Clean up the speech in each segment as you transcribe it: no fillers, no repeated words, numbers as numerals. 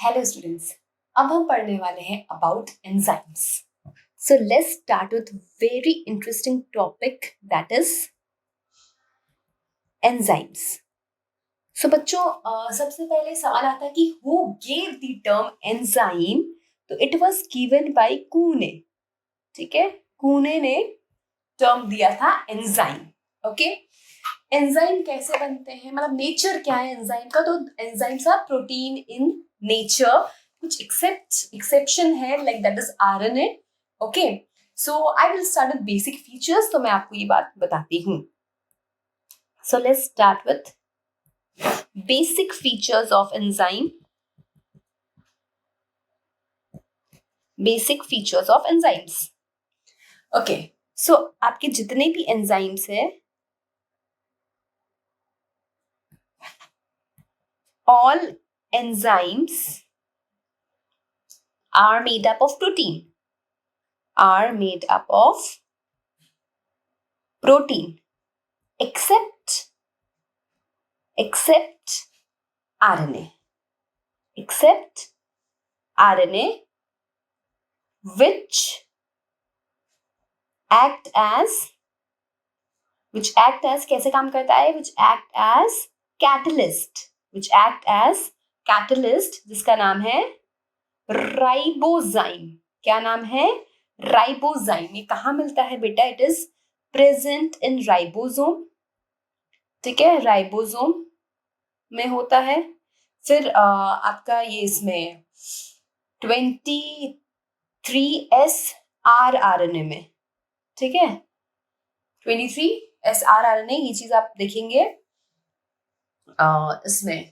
Hello students, अब हम पढ़ने वाले हैं about enzymes. So let's start with very interesting topic that is enzymes. So बच्चों, सबसे पहले सवाल आता है कि who gave the term enzyme. तो it was given by Kuhne. ठीक है, कूने ने टर्म दिया था एंजाइम. ओके, एंजाइम कैसे बनते हैं, मतलब नेचर क्या है एंजाइम का. तो enzymes are protein in nature. कुछ एक्सेप्शन है, like that is RNA. Okay, so I will start with basic features. तो मैं आपको ये बात बताती हूँ. So let's start with basic features of enzyme. Basic features of enzymes. Okay, so आपके जितने भी एंजाइम्स है, all enzymes are made up of protein. Are made up of protein, except RNA. Except RNA, which act as कैसे काम करता है? Which act as catalyst. Which act as catalyst, जिसका नाम है राइबोजाइम. क्या नाम है? राइबोजाइम. ये कहाँ मिलता है बेटा? It is present in ribosome. ठीक है, राइबोसोम में होता है. फिर आपका ये इसमें 23S rRNA में. ठीक है, 23S rRNA. ये चीज आप देखेंगे इसमें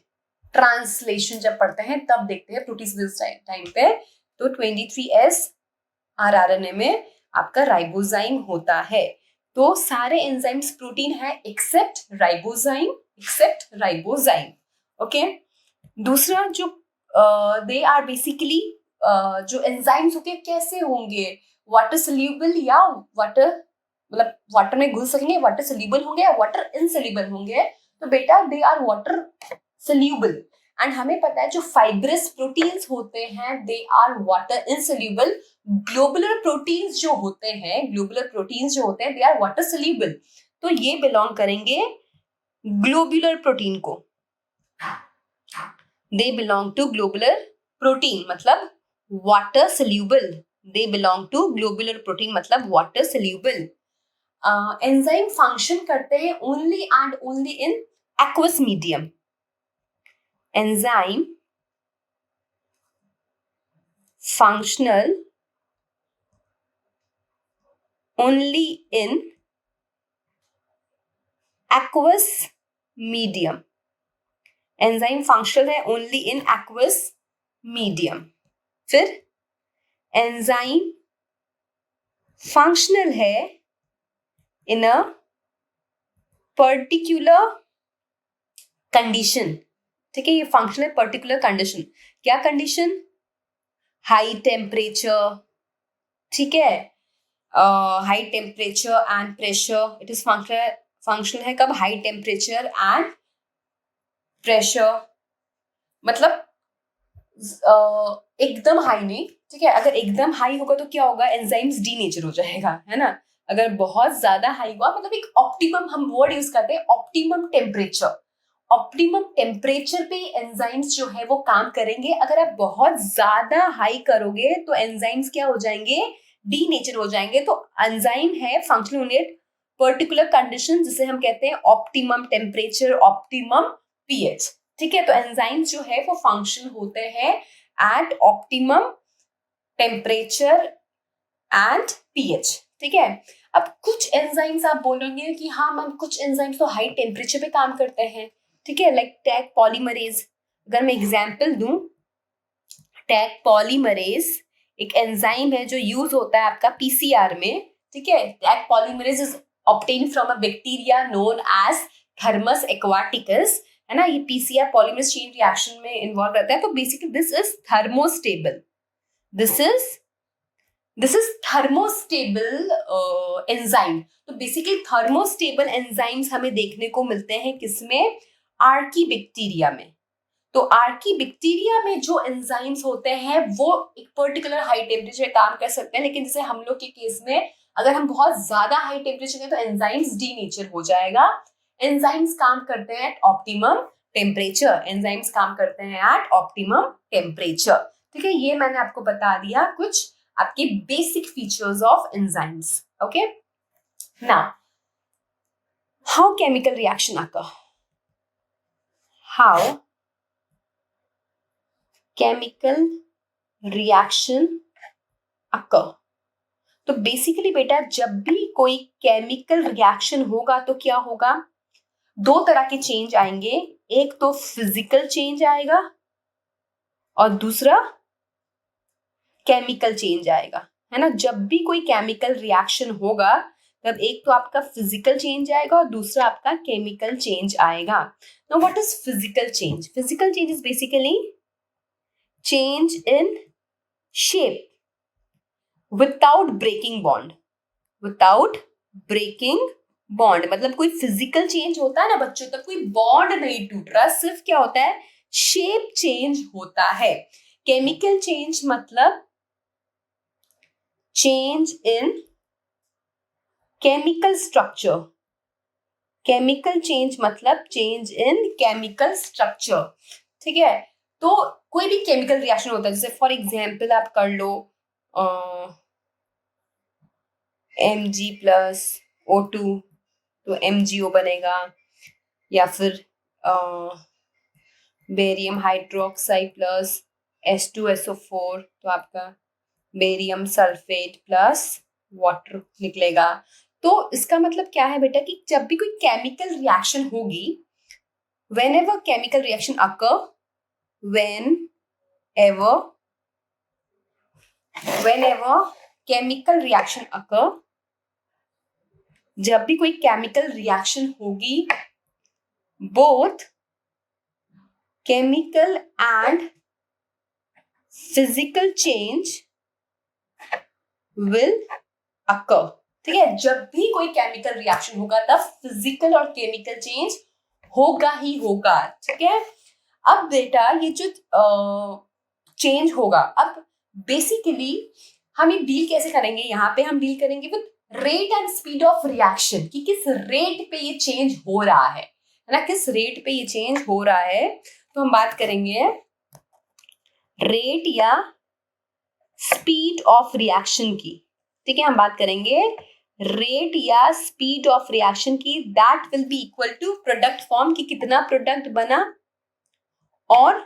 ट्रांसलेशन जब पढ़ते हैं तब देखते हैं प्रोटीज टाइम पे. तो 23S rRNA में आपका राइबोजाइम होता है. तो सारे एंजाइम्स प्रोटीन है एक्सेप्ट राइबोजाइम. ओके, दूसरा जो दे आर बेसिकली जो एंजाइम्स होंगे कैसे होंगे? वाटर सोल्यूबल या वाटर, मतलब वाटर में घुल सकेंगे, वाटर सोल्यूबल होंगे या वाटर इनसोल्यूबल होंगे? तो बेटा they are water soluble. And हमें पता है जो फाइब्रस प्रोटीन्स होते हैं they are water insoluble. Globular proteins जो होते हैं दे आर वाटर सोल्यूबल. तो ये बिलोंग करेंगे ग्लोबुलर प्रोटीन को. They belong to globular protein मतलब water soluble. They belong to globular protein मतलब वाटर सोल्यूबल. एंजाइम फंक्शन करते हैं only and only in aqueous medium. Enzyme functional only in aqueous medium. Enzyme functional है only in aqueous medium. फिर enzyme functional है in a particular condition. ठीक है, ये functional particular condition. क्या condition? High temperature. ठीक है, high temperature and pressure. It is functional है कब? High temperature and pressure. मतलब एकदम हाई नहीं. ठीक है, अगर एकदम हाई होगा तो क्या होगा? एंजाइम्स डीनेचर हो जाएगा, है ना. अगर बहुत ज्यादा हाई हुआ मतलब एक ऑप्टिमम, हम वर्ड यूज करते हैं ऑप्टिमम टेम्परेचर. ऑप्टिमम टेम्परेचर पे एंजाइम्स जो है वो काम करेंगे. अगर आप बहुत ज्यादा हाई करोगे तो एंजाइम्स क्या हो जाएंगे? डीनेचर हो जाएंगे. तो एंजाइम है फंक्शनल यूनिट पर्टिकुलर कंडीशन जिसे हम कहते हैं ऑप्टिमम टेम्परेचर, ऑप्टिमम पीएच. ठीक है, तो एंजाइम्स जो है वो फंक्शन होते हैं at optimum temperature and pH. ठीक है, अब कुछ एंजाइम्स आप बोलेंगे कि हाँ मैम कुछ एंजाइम्स तो हाई टेम्परेचर पे काम करते हैं. ठीक है, लाइक टैग पॉलीमरेज. अगर मैं एग्जांपल दूं, टैग पॉलीमरेज एक एंजाइम है जो यूज होता है आपका पीसीआर में. ठीक है, Taq polymerase is obtain from a bacteria known as Thermus aquaticus. है ना, ये पीसीआर पॉलीमरेज चेन रिएक्शन में इन्वॉल्व रहता है. तो basically this is thermostable. This is thermostable enzyme. तो बेसिकली थर्मोस्टेबल एंजाइम्स हमें देखने को मिलते हैं किसमें? आर्की बैक्टीरिया में. तो आर्कीबैक्टीरिया में जो एंजाइम्स होते हैं वो एक पर्टिकुलर हाई टेम्परेचर काम कर सकते हैं, लेकिन जैसे हम लोग के केस में अगर हम बहुत ज्यादा हाई टेम्परेचर है तो एंजाइम्स डीनेचर हो जाएगा। एंजाइम्स काम करते हैं एट ऑप्टिमम टेम्परेचर, एंजाइम्स काम करते हैं एट ऑप्टिमम टेम्परेचर। ठीक है, ये मैंने आपको बता दिया कुछ आपके basic features of enzymes. Okay, now how chemical reaction occur, how chemical reaction occur. तो बेसिकली बेटा जब भी कोई केमिकल रिएक्शन होगा तो क्या होगा, दो तरह के चेंज आएंगे, एक तो फिजिकल चेंज आएगा और दूसरा केमिकल चेंज आएगा, है ना। जब भी कोई केमिकल रिएक्शन होगा तब एक तो आपका फिजिकल चेंज आएगा और दूसरा आपका केमिकल चेंज आएगा। Now what is physical change? Physical change is basically change in shape without breaking bond, without breaking bond. मतलब कोई फिजिकल चेंज होता है ना बच्चों, तब कोई बॉन्ड नहीं टूट रहा, सिर्फ क्या होता है, शेप चेंज होता है। केमिकल चेंज मतलब change in chemical structure, chemical change मतलब चेंज इन केमिकल स्ट्रक्चर। ठीक है, तो कोई भी केमिकल रिएक्शन होता है, जैसे फॉर एग्जाम्पल आप कर लो Mg प्लस O2 तो MgO बनेगा, या फिर बेरियम हाइड्रोक्साइड प्लस H2SO4 तो आपका बेरियम सल्फेट प्लस वाटर निकलेगा। तो इसका मतलब क्या है बेटा कि जब भी कोई केमिकल रिएक्शन होगी, whenever chemical reaction occur, whenever chemical reaction occur, जब भी कोई केमिकल रिएक्शन होगी, both chemical and physical change will occur। ठीक है, जब भी कोई केमिकल रिएक्शन होगा तब फिजिकल और केमिकल चेंज होगा ही होगा। ठीक है, अब बेटा ये जो चेंज होगा, अब बेसिकली हम ये डील कैसे करेंगे, यहाँ पे हम डील करेंगे with rate and speed of reaction, कि किस रेट पे ये चेंज हो रहा है ना, किस रेट पे ये चेंज हो रहा है। तो हम बात करेंगे रेट या स्पीड ऑफ रिएक्शन की। ठीक है, हम बात करेंगे रेट या स्पीड ऑफ रिएक्शन की, that will be equal to product form, कि कितना प्रोडक्ट बना और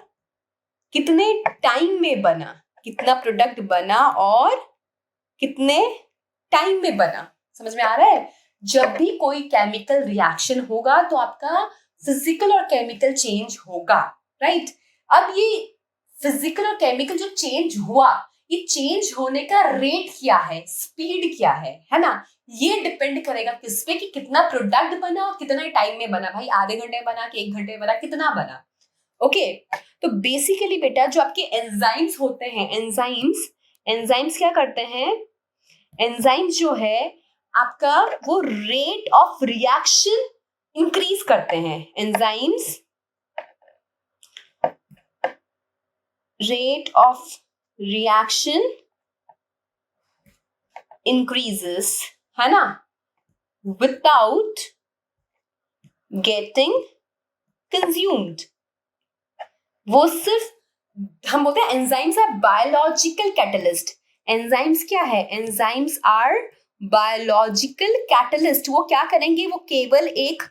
कितने टाइम में बना, कितना प्रोडक्ट बना और कितने टाइम में बना। समझ में आ रहा है? जब भी कोई केमिकल रिएक्शन होगा तो आपका फिजिकल और केमिकल चेंज होगा, राइट। अब ये फिजिकल और केमिकल जो चेंज हुआ, ये चेंज होने का रेट क्या है, स्पीड क्या है ना, ये डिपेंड करेगा किस पे, कि कितना प्रोडक्ट बना और कितना टाइम में बना। भाई आधे घंटे बना कि 1 घंटे में बना, कितना बना। ओके, तो बेसिकली बेटा जो आपके एंजाइम्स होते हैं, एंजाइम्स क्या करते हैं, एंजाइम्स जो है आपका वो रेट ऑफ रिएक्शन इंक्रीज करते हैं। Enzymes rate of reaction increases, है ना, विदाउट गेटिंग कंज्यूम्ड। वो सिर्फ, हम बोलते हैं enzymes are biological catalyst. Enzymes क्या है, एंजाइम्स आर बायोलॉजिकल कैटलिस्ट। वो क्या करेंगे, वो केवल एक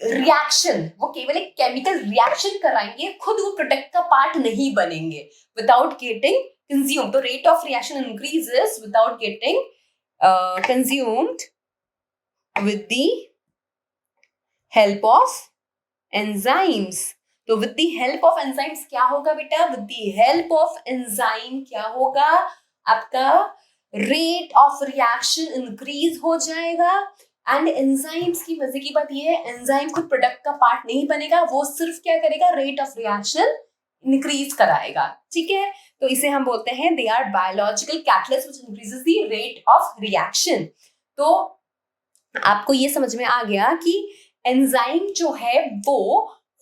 रिएक्शन, वो केवल एक केमिकल रिएक्शन कराएंगे, खुद वो प्रोडक्ट का पार्ट नहीं बनेंगे, विदाउट गेटिंग कंज्यूम। तो rate of reaction increases without getting consumed with the help of enzymes. तो with the help of enzymes क्या होगा बेटा, with the help of enzyme क्या होगा, आपका रेट ऑफ रिएक्शन इंक्रीज हो जाएगा। एंड एंजाइम्स की मजे की बात ये है, एंजाइम खुद प्रोडक्ट का पार्ट नहीं बनेगा, वो सिर्फ क्या करेगा, रेट ऑफ रिएक्शन इंक्रीज कराएगा। ठीक है, तो इसे हम बोलते हैं they are biological catalyst which increases the rate of reaction. तो आपको ये समझ में आ गया कि एंजाइम जो है वो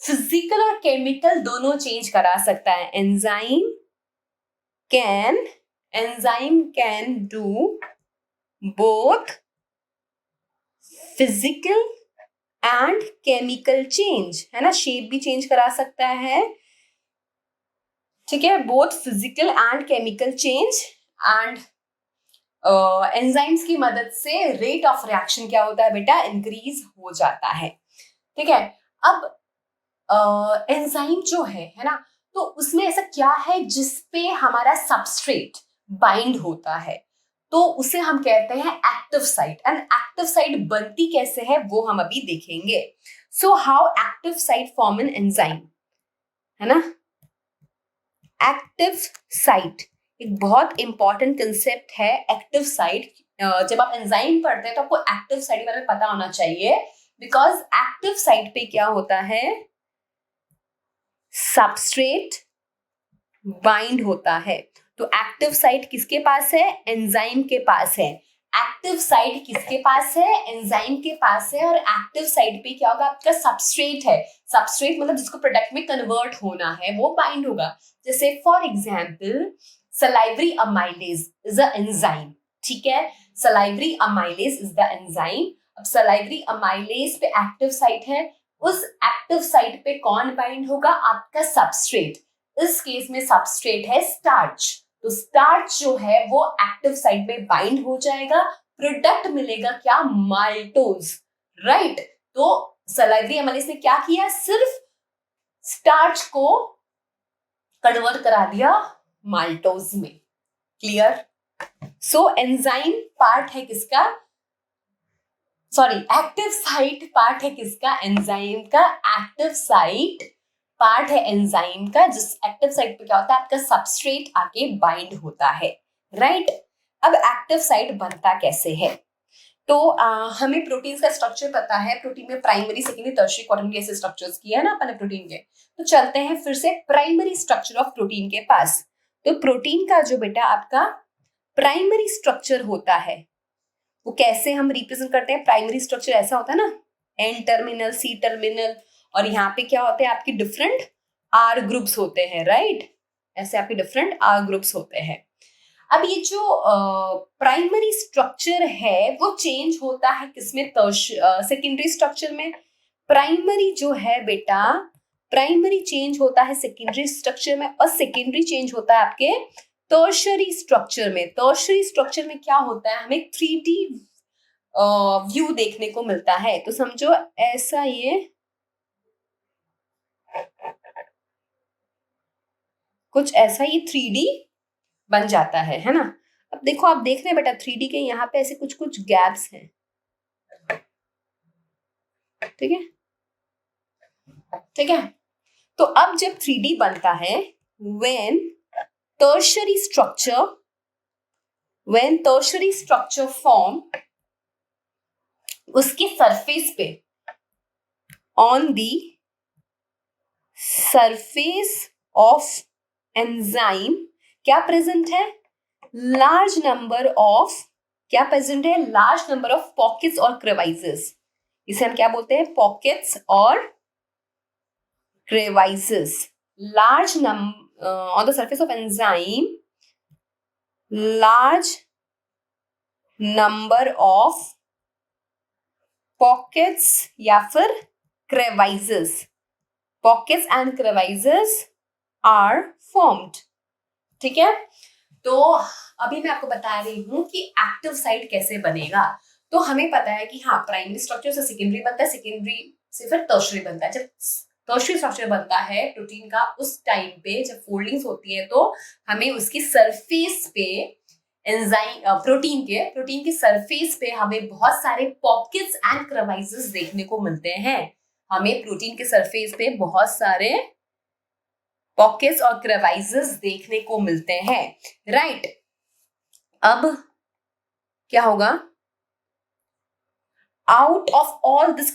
फिजिकल और केमिकल दोनों चेंज करा सकता है. Enzyme can do both physical and chemical change, है ना. शेप भी चेंज करा सकता है, ठीक है. Both physical and chemical change. And enzymes की मदद से रेट ऑफ रिएक्शन क्या होता है बेटा, इंक्रीज हो जाता है, ठीक है. अब एंजाइम जो है ना, तो उसमें ऐसा क्या है जिसपे हमारा सबस्ट्रेट बाइंड होता है, तो उसे हम कहते हैं active site. And active site बनती कैसे है वो हम अभी देखेंगे. So how active site form an enzyme, है ना. एक्टिव साइट एक बहुत इंपॉर्टेंट कंसेप्ट है. एक्टिव साइट, जब आप एंजाइम पढ़ते हैं तो आपको एक्टिव साइट के बारे में पता होना चाहिए, बिकॉज एक्टिव साइट पे क्या होता है, सबस्ट्रेट बाइंड होता है. तो एक्टिव साइट किसके पास है, एंजाइम के पास है. एक्टिव साइट किसके पास है, एंजाइम के पास है. और एक्टिव साइट पे क्या होगा, आपका सबस्ट्रेट है. सबस्ट्रेट मतलब जिसको प्रोडक्ट में कन्वर्ट होना है वो बाइंड होगा. जैसे for example salivary amylase is a enzyme, ठीक है. Salivary amylase is the enzyme. अब सलाइवरी अमाइलेज पे एक्टिव साइट है, उस एक्टिव साइट पे कौन बाइंड होगा, आपका सबस्ट्रेट. इस केस में सबस्ट्रेट है स्टार्च, तो स्टार्च जो है वो एक्टिव साइट पे बाइंड हो जाएगा. प्रोडक्ट मिलेगा क्या, माल्टोज, राइट. तो सलाइवरी अमाइलेज ने क्या किया, सिर्फ स्टार्च को कन्वर्ट करा दिया माल्टोज में. क्लियर. सो एंजाइम पार्ट है किसका, सॉरी एक्टिव साइट पार्ट है किसका, एंजाइम का. एक्टिव साइट पार्ट है एंजाइम का, जिस एक्टिव साइट पे क्या होता है, आपका सबस्ट्रेट आके बाइंड होता है, राइट. अब एक्टिव साइट बनता कैसे है, तो हमें प्रोटीन का स्ट्रक्चर पता है. प्रोटीन में प्राइमरी, सेकेंडरी, टर्शियरी, क्वाटरनरी ऐसे स्ट्रक्चर्स किया है ना अपने प्रोटीन के. तो चलते हैं फिर से प्राइमरी स्ट्रक्चर ऑफ प्रोटीन के पास. तो प्रोटीन का जो बेटा आपका प्राइमरी स्ट्रक्चर होता है वो कैसे हम रिप्रेजेंट करते हैं. प्राइमरी स्ट्रक्चर ऐसा होता है ना, एन टर्मिनल, सी टर्मिनल, और यहाँ पे क्या होते हैं आपकी डिफरेंट आर ग्रुप्स होते हैं, राइट. ऐसे आपके डिफरेंट आर ग्रुप्स होते हैं. अब ये जो प्राइमरी स्ट्रक्चर है वो चेंज होता है किसमें, सेकेंडरी स्ट्रक्चर में. प्राइमरी जो है बेटा, प्राइमरी चेंज होता है सेकेंडरी स्ट्रक्चर में, और सेकेंडरी चेंज होता है आपके टर्शियरी स्ट्रक्चर में. टर्शियरी स्ट्रक्चर में क्या होता है, हमें 3D व्यू देखने को मिलता है. तो समझो ऐसा ये कुछ ऐसा ये 3D बन जाता है ना. अब देखो, आप देख रहे हैं बेटा 3D के यहाँ पे ऐसे कुछ कुछ गैप्स हैं, ठीक है, ठीक है. तो अब जब 3D बनता है, when tertiary structure form, उसके सरफेस पे, on the surface of enzyme क्या प्रेजेंट है, लार्ज नंबर ऑफ, क्या प्रेजेंट है, लार्ज नंबर ऑफ पॉकेट्स और क्रेवाइसेस. इसे हम क्या बोलते हैं, पॉकेट्स और crevices. Large on the surface of enzyme, large number of pockets या फिर crevices. Pockets and crevices are formed. ठीक है. तो अभी मैं आपको बता रही हूं कि एक्टिव साइट कैसे बनेगा. तो हमें पता है कि हाँ, प्राइमरी स्ट्रक्चर से सेकेंडरी बनता है, सेकेंडरी से फिर टर्शियरी बनता है. जब टर्शियरी स्ट्रक्चर बनता है प्रोटीन का, उस टाइम पे जब फोल्डिंग्स होती है तो हमें उसकी सरफेस पे एंजाइम, प्रोटीन के सरफेस पे हमें बहुत सारे पॉकेट्स एंड क्रेवाइसेस देखने को मिलते हैं. हमें प्रोटीन के सरफेस पे बहुत सारे पॉकेट्स और क्रेवाइसेस देखने को मिलते हैं, राइट. अब क्या होगा, आउट ऑफ ऑल दिस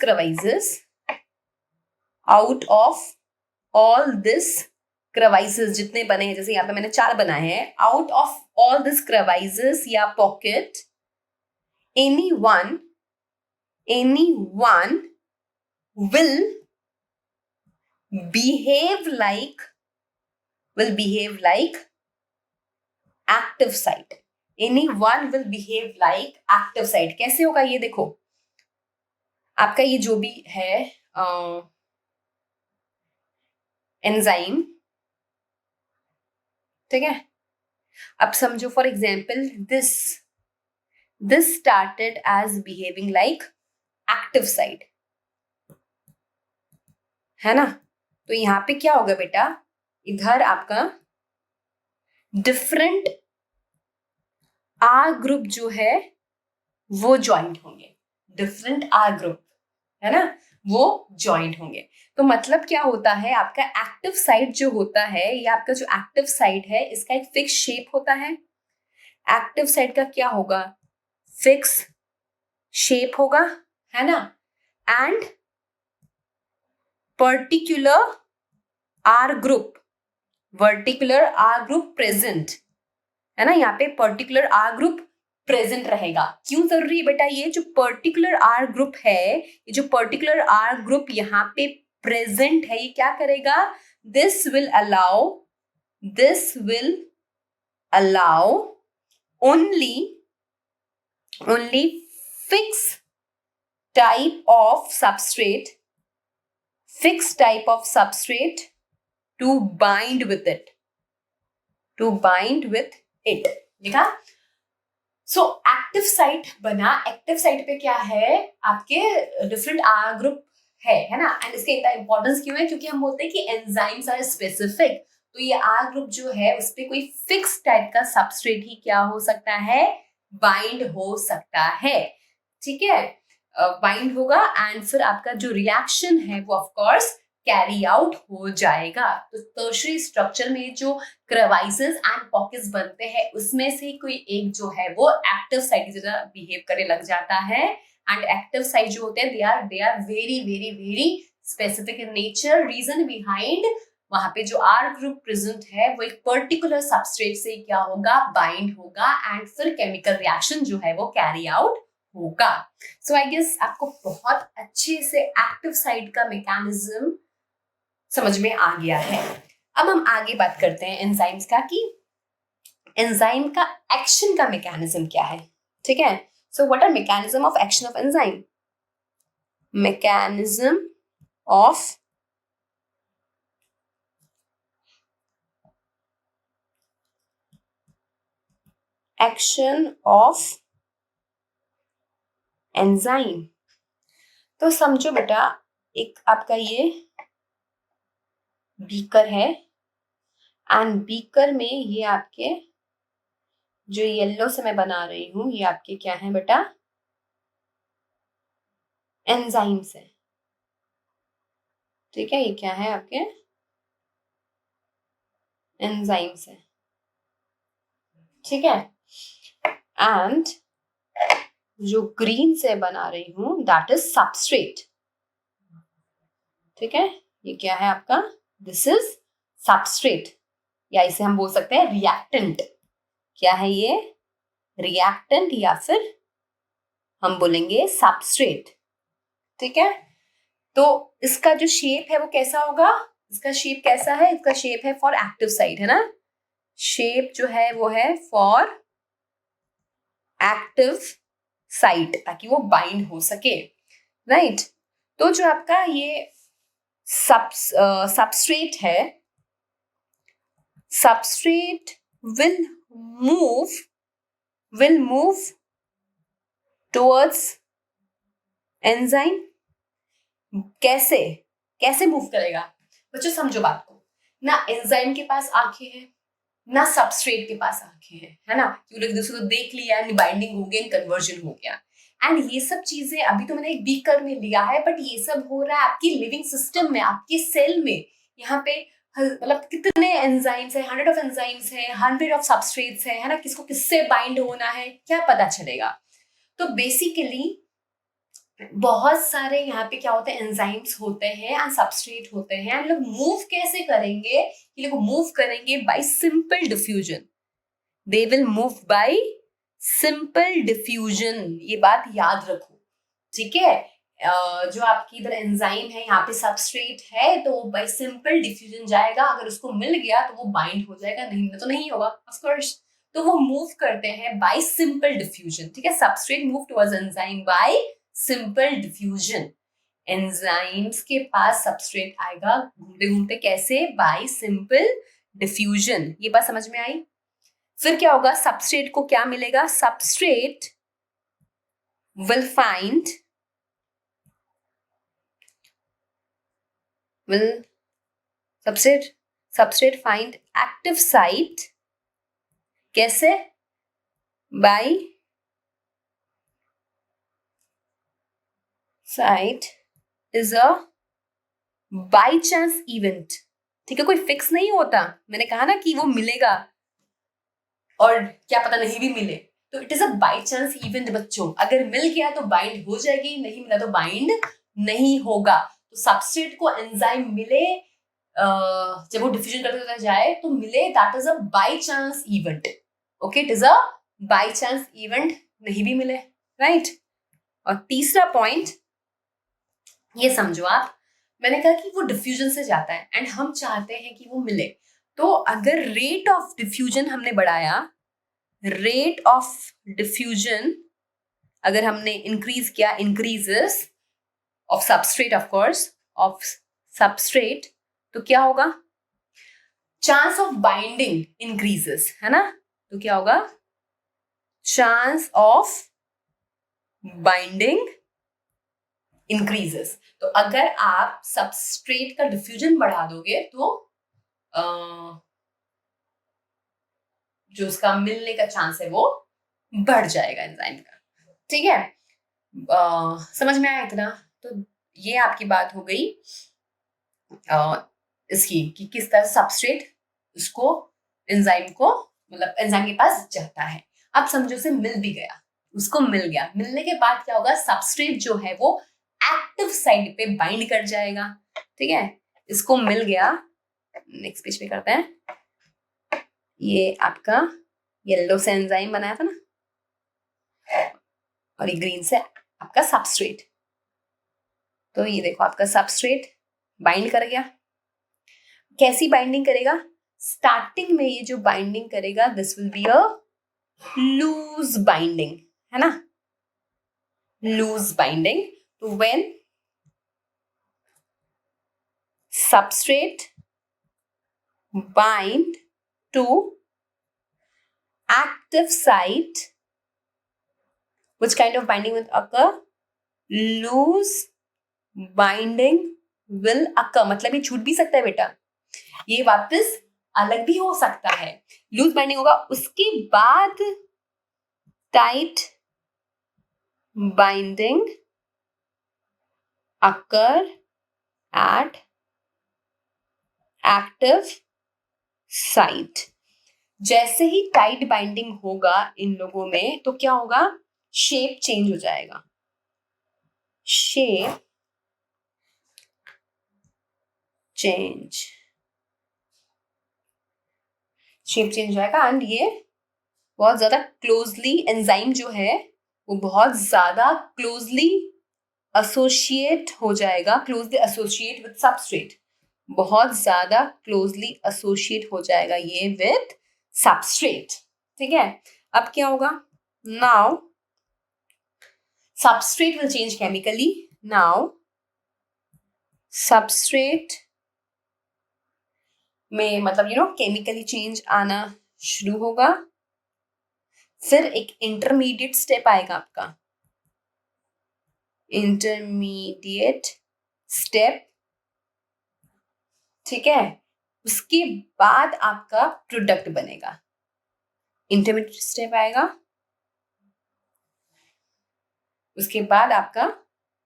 क्रेवाइसेस जितने बने हैं, जैसे यहाँ पे मैंने 4 बनाए हैं, आउट ऑफ ऑल दिस क्रेवाइसेस या pocket, any one will behave like active site. Anyone will behave like active site. कैसे होगा ये देखो, आपका ये जो भी है एंजाइम, ठीक है, अब समझो for example this started as behaving like active site, है ना, तो यहां पे क्या होगा बेटा, इधर आपका डिफरेंट आर ग्रुप जो है वो ज्वाइंट होंगे, डिफरेंट आर ग्रुप, है ना, वो ज्वाइंट होंगे। तो मतलब क्या होता है, आपका एक्टिव साइट जो होता है, या आपका जो एक्टिव साइट है, इसका एक फिक्स शेप होता है। एक्टिव साइट का क्या होगा, फिक्स शेप होगा, है ना, and particular R group present, है ना, यहाँ पे पर्टिकुलर आर ग्रुप प्रेजेंट रहेगा। क्यों जरूरी है बेटा, ये जो पर्टिकुलर आर ग्रुप है, ये जो पर्टिकुलर आर ग्रुप यहाँ पे प्रेजेंट है, ये क्या करेगा, this will allow only fix type of substrate to bind with it, लिखा। सो एक्टिव साइट बना, एक्टिव साइट पे क्या है, आपके डिफरेंट आर ग्रुप है ना, एंड इसके इतना इंपॉर्टेंस क्यों है, क्योंकि हम बोलते हैं कि एंजाइम्स आर स्पेसिफिक, तो ये आर ग्रुप जो है उस पर कोई फिक्स टाइप का सबस्ट्रेट ही क्या हो सकता है, बाइंड हो सकता है, ठीक है, बाइंड होगा, एंड फिर आपका जो रिएक्शन है वो ऑफ कोर्स कैरी आउट हो जाएगा। तो टर्शियरी स्ट्रक्चर में जो क्रेवाइसेस एंड पॉकेट्स बनते हैं, उसमें से कोई एक जो है वो एक्टिव साइट की तरह बिहेव करने लग जाता है, एंड एक्टिव साइट जो होते हैं they are very very very specific in nature. Reason behind, वहां पे जो आर ग्रुप प्रेजेंट है वो एक पर्टिकुलर सबस्ट्रेट से क्या होगा, बाइंड होगा, एंड फिर केमिकल रिएक्शन जो है वो कैरी आउट होगा। सो आई गेस आपको बहुत अच्छे से एक्टिव साइट का मैकेनिज्म समझ में आ गया है। अब हम आगे बात करते हैं एंजाइम्स का, कि एंजाइम का एक्शन का मैकेनिज्म क्या है, ठीक है। So what are mechanism of action of enzyme, mechanism of action of enzyme. तो समझो बेटा, एक आपका ये बीकर है, एंड बीकर में ये आपके जो येलो से मैं बना रही हूं, ये आपके क्या है बेटा, एंजाइम्स है, ठीक है, ये क्या है आपके एंजाइम्स है, ठीक है, एंड जो ग्रीन से बना रही हूं दैट इज सबस्ट्रेट, ठीक है, ये क्या है आपका, दिस इज सबस्ट्रेट, या इसे हम बोल सकते हैं रिएक्टेंट। क्या है ये, रिएक्टेंट, या फिर हम बोलेंगे सबस्ट्रेट, ठीक है। तो इसका जो शेप है वो कैसा होगा, इसका शेप कैसा है, इसका शेप है फॉर एक्टिव साइट, है ना, शेप जो है वो है फॉर एक्टिव साइट, ताकि वो बाइंड हो सके, राइट। तो जो आपका ये सबस्ट्रेट है, substrate will move towards enzyme. कैसे मूव करेगा बच्चों, समझो बात को, ना एंजाइम के पास आंखें हैं, ना सबस्ट्रेट के पास आंखें हैं, है ना, क्योंकि दूसरे को देख लिया, बाइंडिंग हो गई, कन्वर्जन हो गया, एंड ये सब चीजें अभी तो मैंने एक बीकर में लिया है, बट ये सब हो रहा है आपकी लिविंग सिस्टम में, आपके सेल में। यहाँ पे मतलब कितने एंजाइम्स है, 100 ऑफ एंजाइम्स है, 100 ऑफ सबस्ट्रेट्स है ना, किसको किससे बाइंड होना है क्या पता चलेगा। तो बेसिकली बहुत सारे यहाँ पे क्या होते हैं, एंजाइम्स होते हैं एंड सबस्ट्रेट होते हैं, लोग मूव कैसे करेंगे, ये लोग मूव करेंगे bye simple diffusion, they will move by simple diffusion, ये बात याद रखो, ठीक है। जो आपकी इधर एंजाइम है, यहाँ पे सबस्ट्रेट है, तो वो बाय सिंपल डिफ्यूजन जाएगा। अगर उसको मिल गया तो वो बाइंड हो जाएगा, नहीं तो नहीं होगा ऑफ कोर्स। तो वो मूव करते हैं बाय सिंपल डिफ्यूजन, ठीक है। Substrate move towards enzyme by simple diffusion. Enzymes के पास सबस्ट्रेट आएगा घूमते घूमते, कैसे? Bye simple diffusion. ये बात समझ में आई? फिर क्या होगा? सबस्ट्रेट को क्या मिलेगा? Substrate will find will substrate find active site, कैसे? by site is a by chance event, ठीक है। कोई फिक्स नहीं होता, मैंने कहा ना कि वो मिलेगा और क्या पता नहीं भी मिले, तो it is a by chance event बच्चों। अगर मिल गया तो बाइंड हो जाएगी, नहीं मिला तो बाइंड नहीं होगा। तो सबस्ट्रेट को एंजाइम मिले, जब वो डिफ्यूजन करते जाए तो मिले, that is a by chance event. Okay, it is a by chance event, नहीं भी मिले, राइट। और तीसरा पॉइंट ये समझो आप, मैंने कहा कि वो डिफ्यूजन से जाता है एंड हम चाहते हैं कि वो मिले। तो अगर रेट ऑफ डिफ्यूजन हमने बढ़ाया, रेट ऑफ डिफ्यूजन अगर हमने इंक्रीज किया, increases of substrate, of course of substrate, तो क्या होगा? चांस ऑफ बाइंडिंग इंक्रीजेस, है ना। तो क्या होगा? Chance of binding increases. तो अगर आप सबस्ट्रेट का डिफ्यूजन बढ़ा दोगे तो जो उसका मिलने का चांस है वो बढ़ जाएगा एंजाइम का, ठीक है। समझ में आया इतना? तो ये आपकी बात हो गई इसकी कि किस तरह सबस्ट्रेट उसको एंजाइम को, मतलब एंजाइम के पास जाता है। अब समझो से मिल भी गया, उसको मिल गया, मिलने के बाद क्या होगा? सबस्ट्रेट जो है वो एक्टिव साइड पे बाइंड कर जाएगा, ठीक है। इसको मिल गया, नेक्स्ट पेज पे करते हैं। ये आपका येलो से एंजाइम बनाया था ना, और ये ग्रीन से आपका सबस्ट्रेट। तो ये देखो आपका सबस्ट्रेट बाइंड कर गया। कैसी बाइंडिंग करेगा? स्टार्टिंग में ये जो बाइंडिंग करेगा, this will be a loose binding, है ना, लूज बाइंडिंग। तो when substrate bind to active site, which kind of binding will occur? Loose binding will occur। मतलब ये छूट भी सकता है बेटा, ये वापस अलग भी हो सकता है। लूज बाइंडिंग होगा, उसके बाद tight binding occur at active site. जैसे ही टाइट बाइंडिंग होगा इन लोगों में, तो क्या होगा? शेप चेंज हो जाएगा, शेप चेंज हो जाएगा। एंड ये बहुत ज्यादा क्लोजली, एंजाइम जो है वो बहुत ज्यादा क्लोजली एसोसिएट हो जाएगा, क्लोजली एसोसिएट विद सबस्ट्रेट, बहुत ज्यादा क्लोजली एसोसिएट हो जाएगा ये विद सबस्ट्रेट, ठीक है। अब क्या होगा? Now substrate will change chemically, now substrate में मतलब केमिकली चेंज आना शुरू होगा। फिर एक इंटरमीडिएट स्टेप आएगा आपका, इंटरमीडिएट स्टेप, ठीक है। उसके बाद आपका प्रोडक्ट बनेगा, इंटरमीडिएट स्टेप आएगा, उसके बाद आपका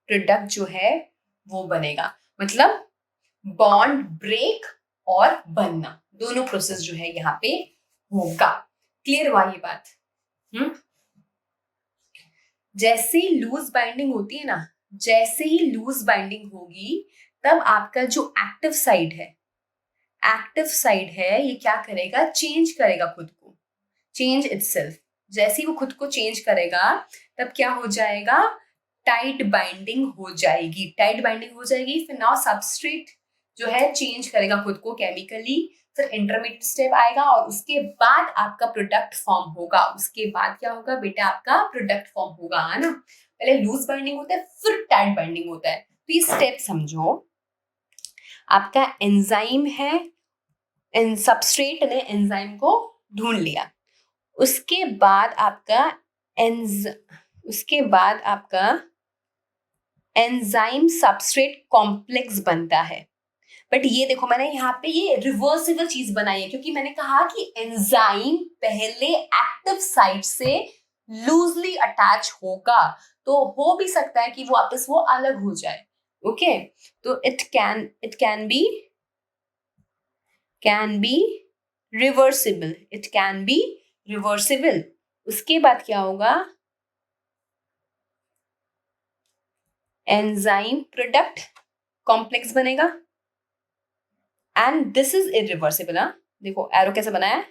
प्रोडक्ट जो है वो बनेगा। मतलब बॉन्ड ब्रेक और बनना, दोनों प्रोसेस जो है यहाँ पे होगा। क्लियर हुआ ये बात? जैसे ही लूज बाइंडिंग होती है ना, जैसे ही लूज बाइंडिंग होगी, तब आपका जो एक्टिव साइड है ये क्या करेगा? चेंज करेगा खुद को, चेंज इटसेल्फ। जैसे ही वो खुद को चेंज करेगा, तब क्या हो जाएगा? टाइट बाइंडिंग हो जाएगी, टाइट बाइंडिंग हो जाएगी। फिर नाउ सबस्ट्रेट जो है चेंज करेगा खुद को केमिकली, फिर इंटरमीडिएट स्टेप आएगा और उसके बाद आपका प्रोडक्ट फॉर्म होगा। उसके बाद क्या होगा बेटा, आपका प्रोडक्ट फॉर्म होगा, है ना। पहले लूज बाइंडिंग होता है, फिर टाइट बाइंडिंग होता है। तो ये स्टेप समझो। आपका एंजाइम है, सबस्ट्रेट ने एंजाइम को ढूंढ लिया, उसके बाद आपका एंजाइम सबस्ट्रेट कॉम्प्लेक्स बनता है। बट ये देखो मैंने यहाँ पे ये रिवर्सिबल चीज बनाई है, क्योंकि मैंने कहा कि एंजाइम पहले एक्टिव साइट से लूजली अटैच होगा, तो हो भी सकता है कि वो वापस वो अलग हो जाए। ओके, तो it can be reversible, it can be reversible. उसके बाद क्या होगा, एंजाइम प्रोडक्ट कॉम्प्लेक्स बनेगा एंड दिस इज इरिवर्सिबल। हाँ देखो एरो कैसे बनाया है,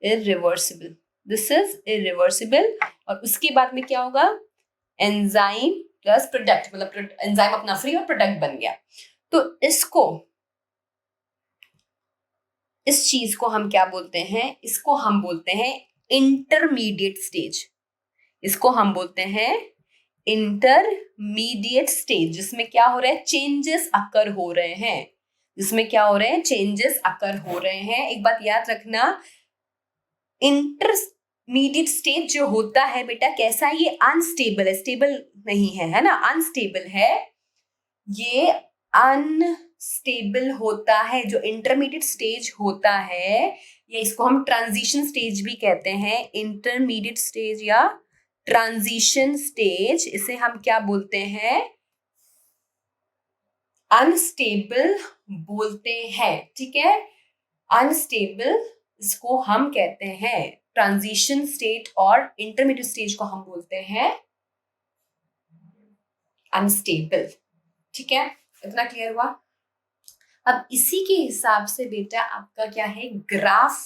इरिवर्सिबल, दिस इज इरिवर्सिबल। और उसके बाद में क्या होगा, एंजाइम प्लस प्रोडक्ट, मतलब एंजाइम अपना फ्री और प्रोडक्ट बन गया। तो इस चीज को हम क्या बोलते हैं, इसको हम बोलते हैं इंटरमीडिएट स्टेज। इसको हम बोलते हैं इंटरमीडिएट स्टेज, जिसमें क्या हो रहा है, चेंजेस अकर हो रहे हैं, जिसमें क्या हो रहे हैं, चेंजेस अकर हो रहे हैं। एक बात याद रखना, इंटरमीडिएट स्टेज जो होता है बेटा कैसा है, ये अनस्टेबल है, स्टेबल नहीं है, है ना, अनस्टेबल है, ये अनस्टेबल होता है। जो इंटरमीडिएट स्टेज होता है, या इसको हम ट्रांजिशन स्टेज भी कहते हैं, इंटरमीडिएट स्टेज या ट्रांजिशन स्टेज, इसे हम क्या बोलते हैं, अनस्टेबल बोलते हैं। ठीक है, अनस्टेबल इसको हम कहते हैं, ट्रांजिशन स्टेट और इंटरमीडिएट स्टेज को हम बोलते हैं अनस्टेबल। ठीक है, इतना क्लियर हुआ। अब इसी के हिसाब से बेटा आपका क्या है, ग्राफ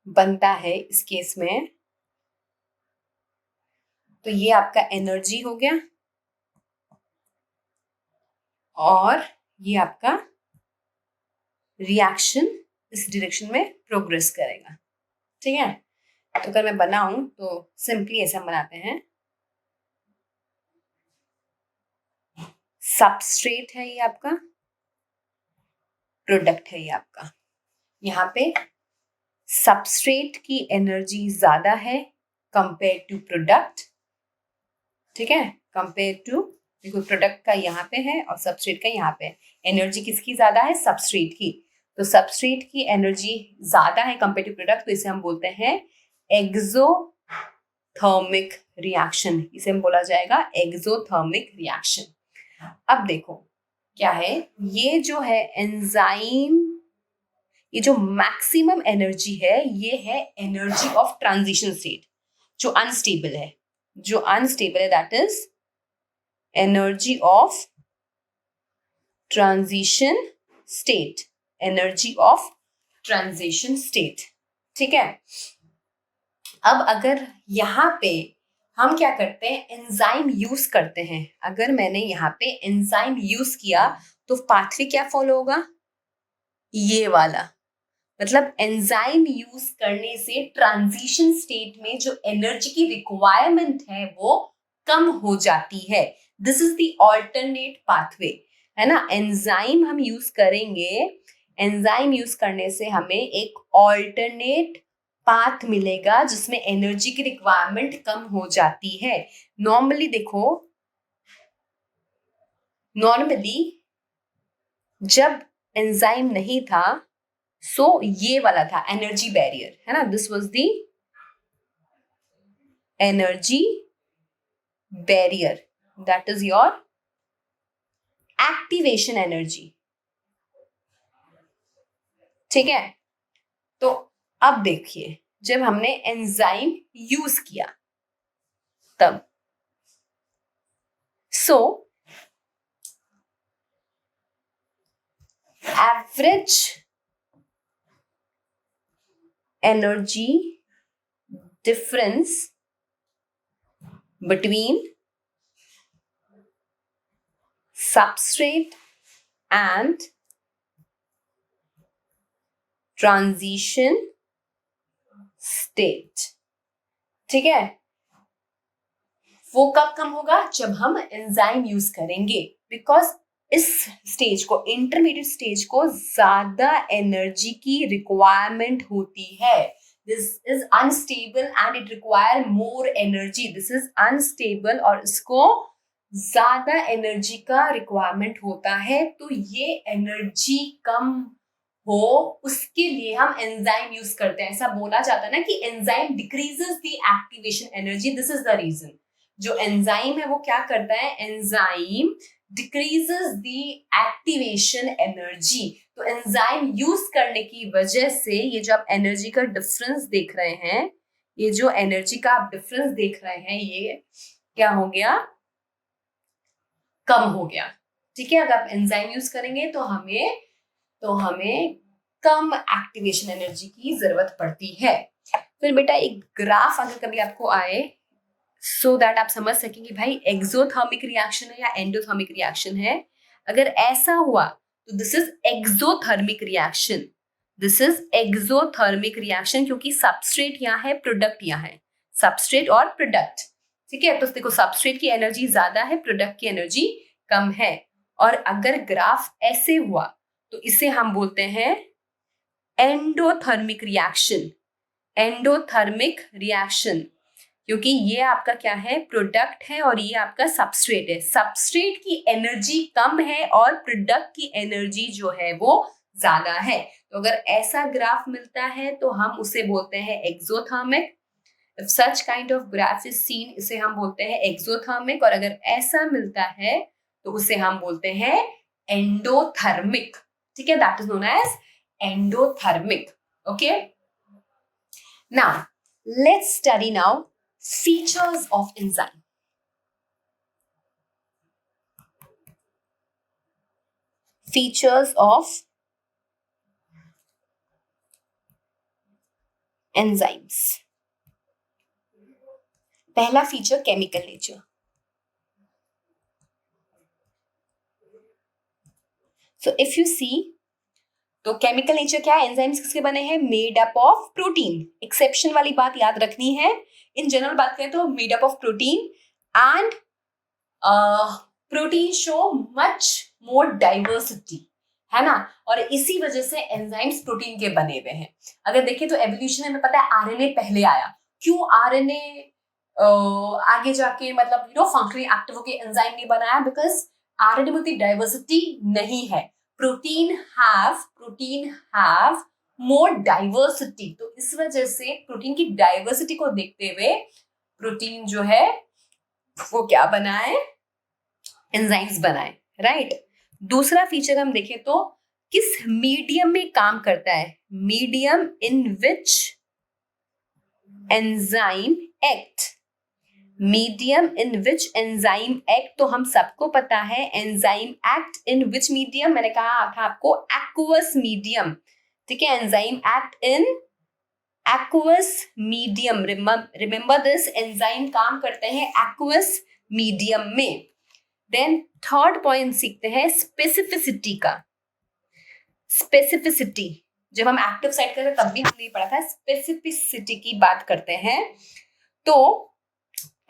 बनता है इस केस में। तो ये आपका एनर्जी हो गया और ये आपका रिएक्शन इस डायरेक्शन में प्रोग्रेस करेगा। ठीक है, तो अगर मैं बनाऊं तो सिंपली ऐसा बनाते हैं, सबस्ट्रेट है ये आपका, प्रोडक्ट है ये आपका। यहाँ पे सबस्ट्रेट की एनर्जी ज्यादा है कंपेयर टू प्रोडक्ट। ठीक है, कंपेयर टू, देखो प्रोडक्ट का यहाँ पे है और सबस्ट्रेट का यहाँ पे है। एनर्जी किसकी ज्यादा है, सबस्ट्रेट की। तो सबस्ट्रेट की एनर्जी ज्यादा है कंपेयर टू प्रोडक्ट, तो इसे हम बोलते हैं एक्सोथर्मिक रिएक्शन। इसे हम बोला जाएगा एक्सोथर्मिक रिएक्शन। अब देखो क्या है, ये जो है एंजाइम, ये जो मैक्सिमम एनर्जी है, ये है एनर्जी ऑफ ट्रांजिशन स्टेट, जो अनस्टेबल है, जो अनस्टेबल है, that is energy of transition state, energy of transition state. ठीक है, अब अगर यहाँ पे हम क्या करते हैं, एंजाइम यूज करते हैं। अगर मैंने यहाँ पे एंजाइम यूज किया तो पाथवे क्या फॉलो होगा, ये वाला, मतलब एंजाइम यूज करने से ट्रांजिशन स्टेट में जो एनर्जी की रिक्वायरमेंट है वो कम हो जाती है। This is the alternate pathway, है ना। एंजाइम हम यूज करेंगे, एंजाइम यूज करने से हमें एक ऑल्टरनेट पाथ मिलेगा जिसमें एनर्जी की रिक्वायरमेंट कम हो जाती है। नॉर्मली देखो, नॉर्मली जब एंजाइम नहीं था, सो ये वाला था एनर्जी बैरियर, है ना, this was the energy barrier, that is your activation energy. ठीक है, तो अब देखिए जब हमने एंजाइम यूज किया तब, so average energy difference between substrate and transition state. ठीक है, वो कब कम होगा? जब हम एंजाइम यूज करेंगे, बिकॉज इस स्टेज को, इंटरमीडिएट स्टेज को ज्यादा एनर्जी की रिक्वायरमेंट होती है. This is unstable and it require more energy. This is unstable और इसको ज्यादा एनर्जी का रिक्वायरमेंट होता है. तो ये एनर्जी कम हो उसके लिए हम एंजाइम यूज करते हैं. ऐसा बोला जाता है ना कि enzyme decreases the activation energy. This is the reason. जो एंजाइम है वो क्या करता है? Enzyme decreases the activation energy. तो एंजाइम यूज करने की वजह से ये जो आप एनर्जी का डिफरेंस देख रहे हैं, ये जो एनर्जी का आप डिफरेंस देख रहे हैं, ये क्या हो गया? कम हो गया. ठीक है, अगर आप एंजाइम यूज करेंगे तो हमें कम एक्टिवेशन एनर्जी की जरूरत पड़ती है. फिर बेटा एक ग्राफ अगर कभी आपको आए सो दैट आप समझ सकें कि भाई एक्सोथर्मिक रिएक्शन है या एंडोथर्मिक रिएक्शन है. अगर ऐसा हुआ तो this is exothermic reaction. This is exothermic reaction क्योंकि सबस्ट्रेट यहाँ है, प्रोडक्ट यहाँ है. सबस्ट्रेट और प्रोडक्ट. ठीक है, तो देखो सबस्ट्रेट की एनर्जी ज्यादा है, प्रोडक्ट की एनर्जी कम है. और अगर ग्राफ ऐसे हुआ तो इसे हम बोलते हैं एंडोथर्मिक रिएक्शन. एंडोथर्मिक रिएक्शन क्योंकि ये आपका क्या है? प्रोडक्ट है और ये आपका सबस्ट्रेट है. सबस्ट्रेट की एनर्जी कम है और प्रोडक्ट की एनर्जी जो है वो ज्यादा है. तो अगर ऐसा ग्राफ मिलता है तो हम उसे बोलते हैं exothermic. If such kind of graph is seen, इसे हम बोलते हैं एक्सोथर्मिक. और अगर ऐसा मिलता है तो उसे हम बोलते हैं एंडोथर्मिक. ठीक है, that is known as endothermic. Okay, now let's study now features of enzyme. Features of enzymes. पहला feature chemical nature. So if you see, तो केमिकल नेचर क्या है? एंजाइम्स किसके बने हैं? Made up of protein. Exception वाली बात याद रखनी है. इन जनरल बात करें तो made up of protein and protein show much more diversity, है ना. और इसी वजह से एंजाइम्स प्रोटीन के बने हुए हैं. अगर देखें तो एवोल्यूशन में हमें पता है आरएनए पहले आया. क्यों आरएनए आगे जाके मतलब फंक्शनली एक्टिव होकर एंजाइम नहीं बनाया? बिकॉज आरएनए में उतनी डाइवर्सिटी नहीं है. Protein have more diversity. तो इस वजह से प्रोटीन की डाइवर्सिटी को देखते हुए प्रोटीन जो है वो क्या बनाए? एंजाइम्स बनाए. राइट. दूसरा फीचर हम देखें तो किस मीडियम में काम करता है? Medium in which enzyme act. Medium in which enzyme act. तो हम सबको पता है enzyme act in which medium. मैंने कहा था आपको एक्वस मीडियम. ठीक है, enzyme act in aqueous medium. Remember this, enzyme काम करते हैं एक्वस मीडियम में. देन थर्ड पॉइंट सीखते हैं स्पेसिफिसिटी का. स्पेसिफिसिटी जब हम एक्टिव साइट करते तब भी हमने पढ़ा था. स्पेसिफिसिटी की बात करते हैं तो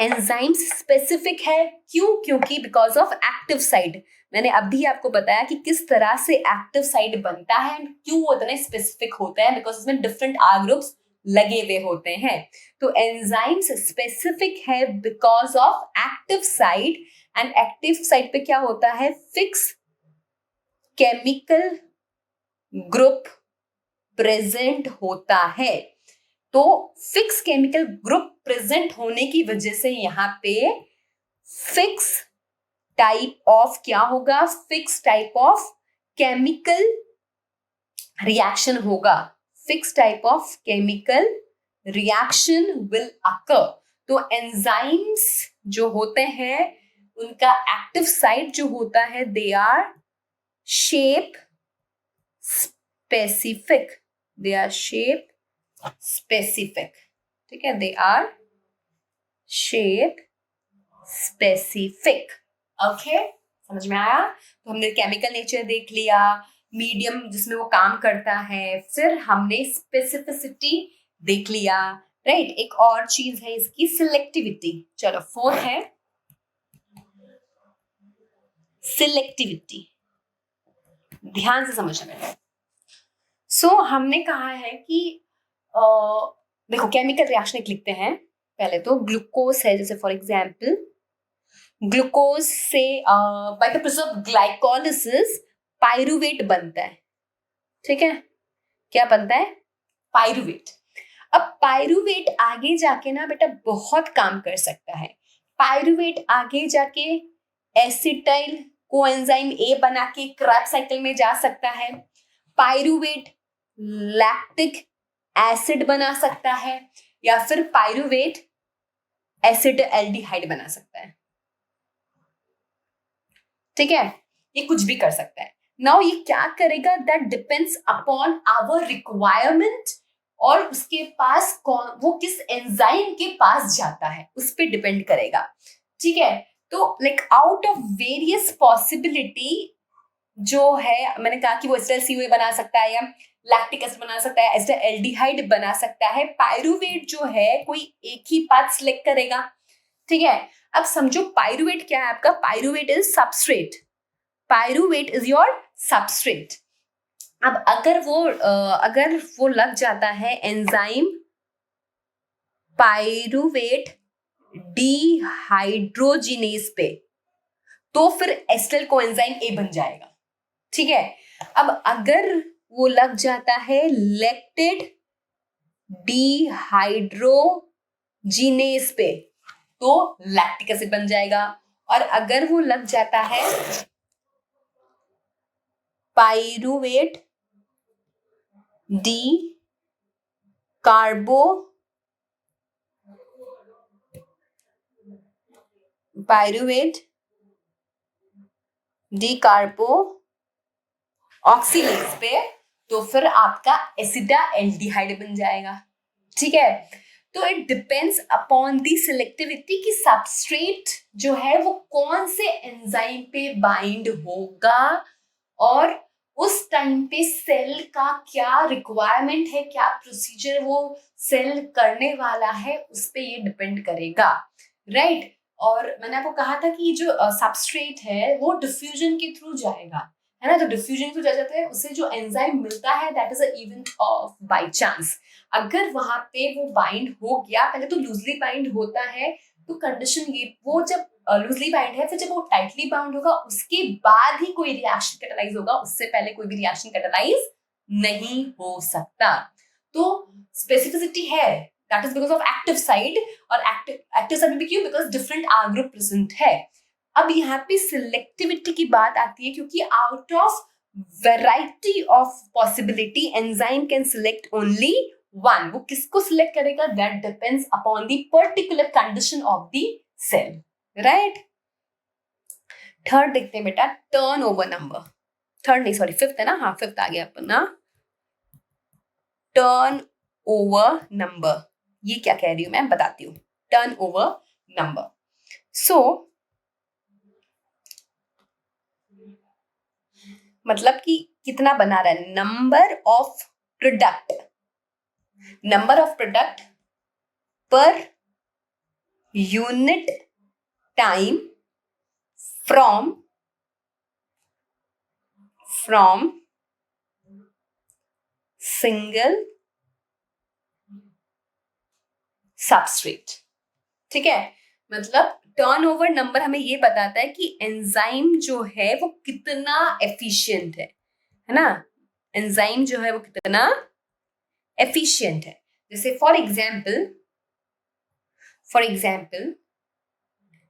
एंजाइम्स स्पेसिफिक है. क्यों? क्योंकि बिकॉज ऑफ एक्टिव साइट. मैंने अभी आपको बताया कि किस तरह से एक्टिव साइट बनता है, क्यों वो इतने स्पेसिफिक होते हैं, बिकॉज इसमें डिफरेंट आर ग्रुप्स लगे हुए होते हैं. तो एंजाइम्स स्पेसिफिक है because of active site. And active site पे क्या होता है? फिक्स केमिकल ग्रुप प्रेजेंट होता है. तो फिक्स केमिकल ग्रुप प्रेजेंट होने की वजह से यहाँ पे फिक्स टाइप ऑफ क्या होगा? Fix type of chemical reaction होगा. Fix type of chemical reaction will occur. तो एंजाइम्स जो होते हैं उनका एक्टिव साइट जो होता है they are shape specific. They are shape specific. ठीक है, they are shape specific. Okay, समझ में आया? तो हमने केमिकल नेचर देख लिया, मीडियम जिसमें वो काम करता है, फिर हमने स्पेसिफिसिटी देख लिया, राइट? एक और चीज है इसकी सिलेक्टिविटी। चलो फोर्थ है सिलेक्टिविटी, ध्यान से समझना है। सो हमने कहा है कि देखो केमिकल रिएक्शन एक लिखते हैं। पहले तो ग्लूकोज है, जैसे फॉर एग्जांपल ग्लूकोज से by the process of glycolysis pyruvate बनता है, ठीक है? क्या बनता है? पाइरुवेट। अब पाइरुवेट आगे जाके ना बेटा बहुत काम कर सकता है। पाइरुवेट आगे जाके एसिटाइल कोएंजाइम ए बना के क्रैब्स साइकिल में जा सकता है। पाइरुवेट लैक्टिक एसिड बना सकता है, या फिर पाइरुवेट एसिड एल्डिहाइड बना सकता है, ठीक है? ये कुछ भी कर सकता है। नाउ ये क्या करेगा, that depends upon our requirement, और उसके पास कौन, वो किस एंजाइम के पास जाता है उस पर डिपेंड करेगा, ठीक है? तो like out of various possibility जो है, मैंने कहा कि वो एसिटाइल CoA बना सकता है, या लैक्टिक एसिड बना सकता है, एसिटाइल एल्डिहाइड बना सकता है। पाइरुवेट जो है कोई एक ही पाथ सिलेक्ट करेगा, ठीक है? अब समझो पाइरुवेट क्या है आपका, pyruvate is substrate, pyruvate is your substrate. अब अगर वो लग जाता है एंजाइम पाइरुवेट डिहाइड्रोजिनेज पे, तो फिर एसिटाइल कोएंजाइम ए बन जाएगा, ठीक है? अब अगर वो लग जाता है लैक्टेड डिहाइड्रोजिनेज पे, तो लैक्टिक एसिड बन जाएगा। और अगर वो लग जाता है पाइरुवेट डी कार्बो पाइरुवेट डी कार्बो ऑक्सीलेज पे, तो फिर आपका एसिडा एल्डिहाइड बन जाएगा, ठीक है? तो it depends upon the selectivity कि सबस्ट्रेट जो है वो कौन से एंजाइम पे बाइंड होगा, और उस टाइम पे सेल का क्या रिक्वायरमेंट है, क्या प्रोसीजर वो सेल करने वाला है, उस पे ये डिपेंड करेगा, राइट? और मैंने आपको कहा था कि जो सबस्ट्रेट है वो डिफ्यूजन के थ्रू जाएगा, है ना? तो डिफ्यूजन थ्रू जाता है, उससे जो एंजाइम मिलता है that is a event of by chance. अगर वहां पे वो बाइंड हो गया, पहले तो लूजली बाइंड होता है, तो कंडीशन ये, वो जब लूजली बाइंड है, फिर जब वो टाइटली बाउंड होगा उसके बाद ही कोई रिएक्शन कैटालाइज होगा, उससे पहले कोई भी रिएक्शन कैटालाइज नहीं हो सकता। तो स्पेसिफिसिटी है, that is because of active side, और एक्टिव साइड भी क्यों, because different R group present है। अब यहाँ पे सिलेक्टिविटी की बात आती है, क्योंकि out of variety of possibility enzyme can select only one. वो किसको सिलेक्ट करेगा, that depends upon the particular condition of the cell, right? Third देखते हैं बेटा, टर्न ओवर नंबर। थर्ड नहीं, सॉरी फिफ्थ है ना, हाँ फिफ्थ आ गया अपन ना, टर्न ओवर नंबर। ये क्या कह रही हूं मैं बताती हूँ। टर्न ओवर नंबर, सो मतलब कि कितना बना रहा है, number of product, number of product per unit time from single substrate, ठीक है? मतलब टर्नओवर नंबर हमें ये बताता है कि एंजाइम जो है वो कितना एफिशिएंट है ना? एंजाइम जो है वो कितना एफिशिएंट है। जैसे फॉर एग्जाम्पल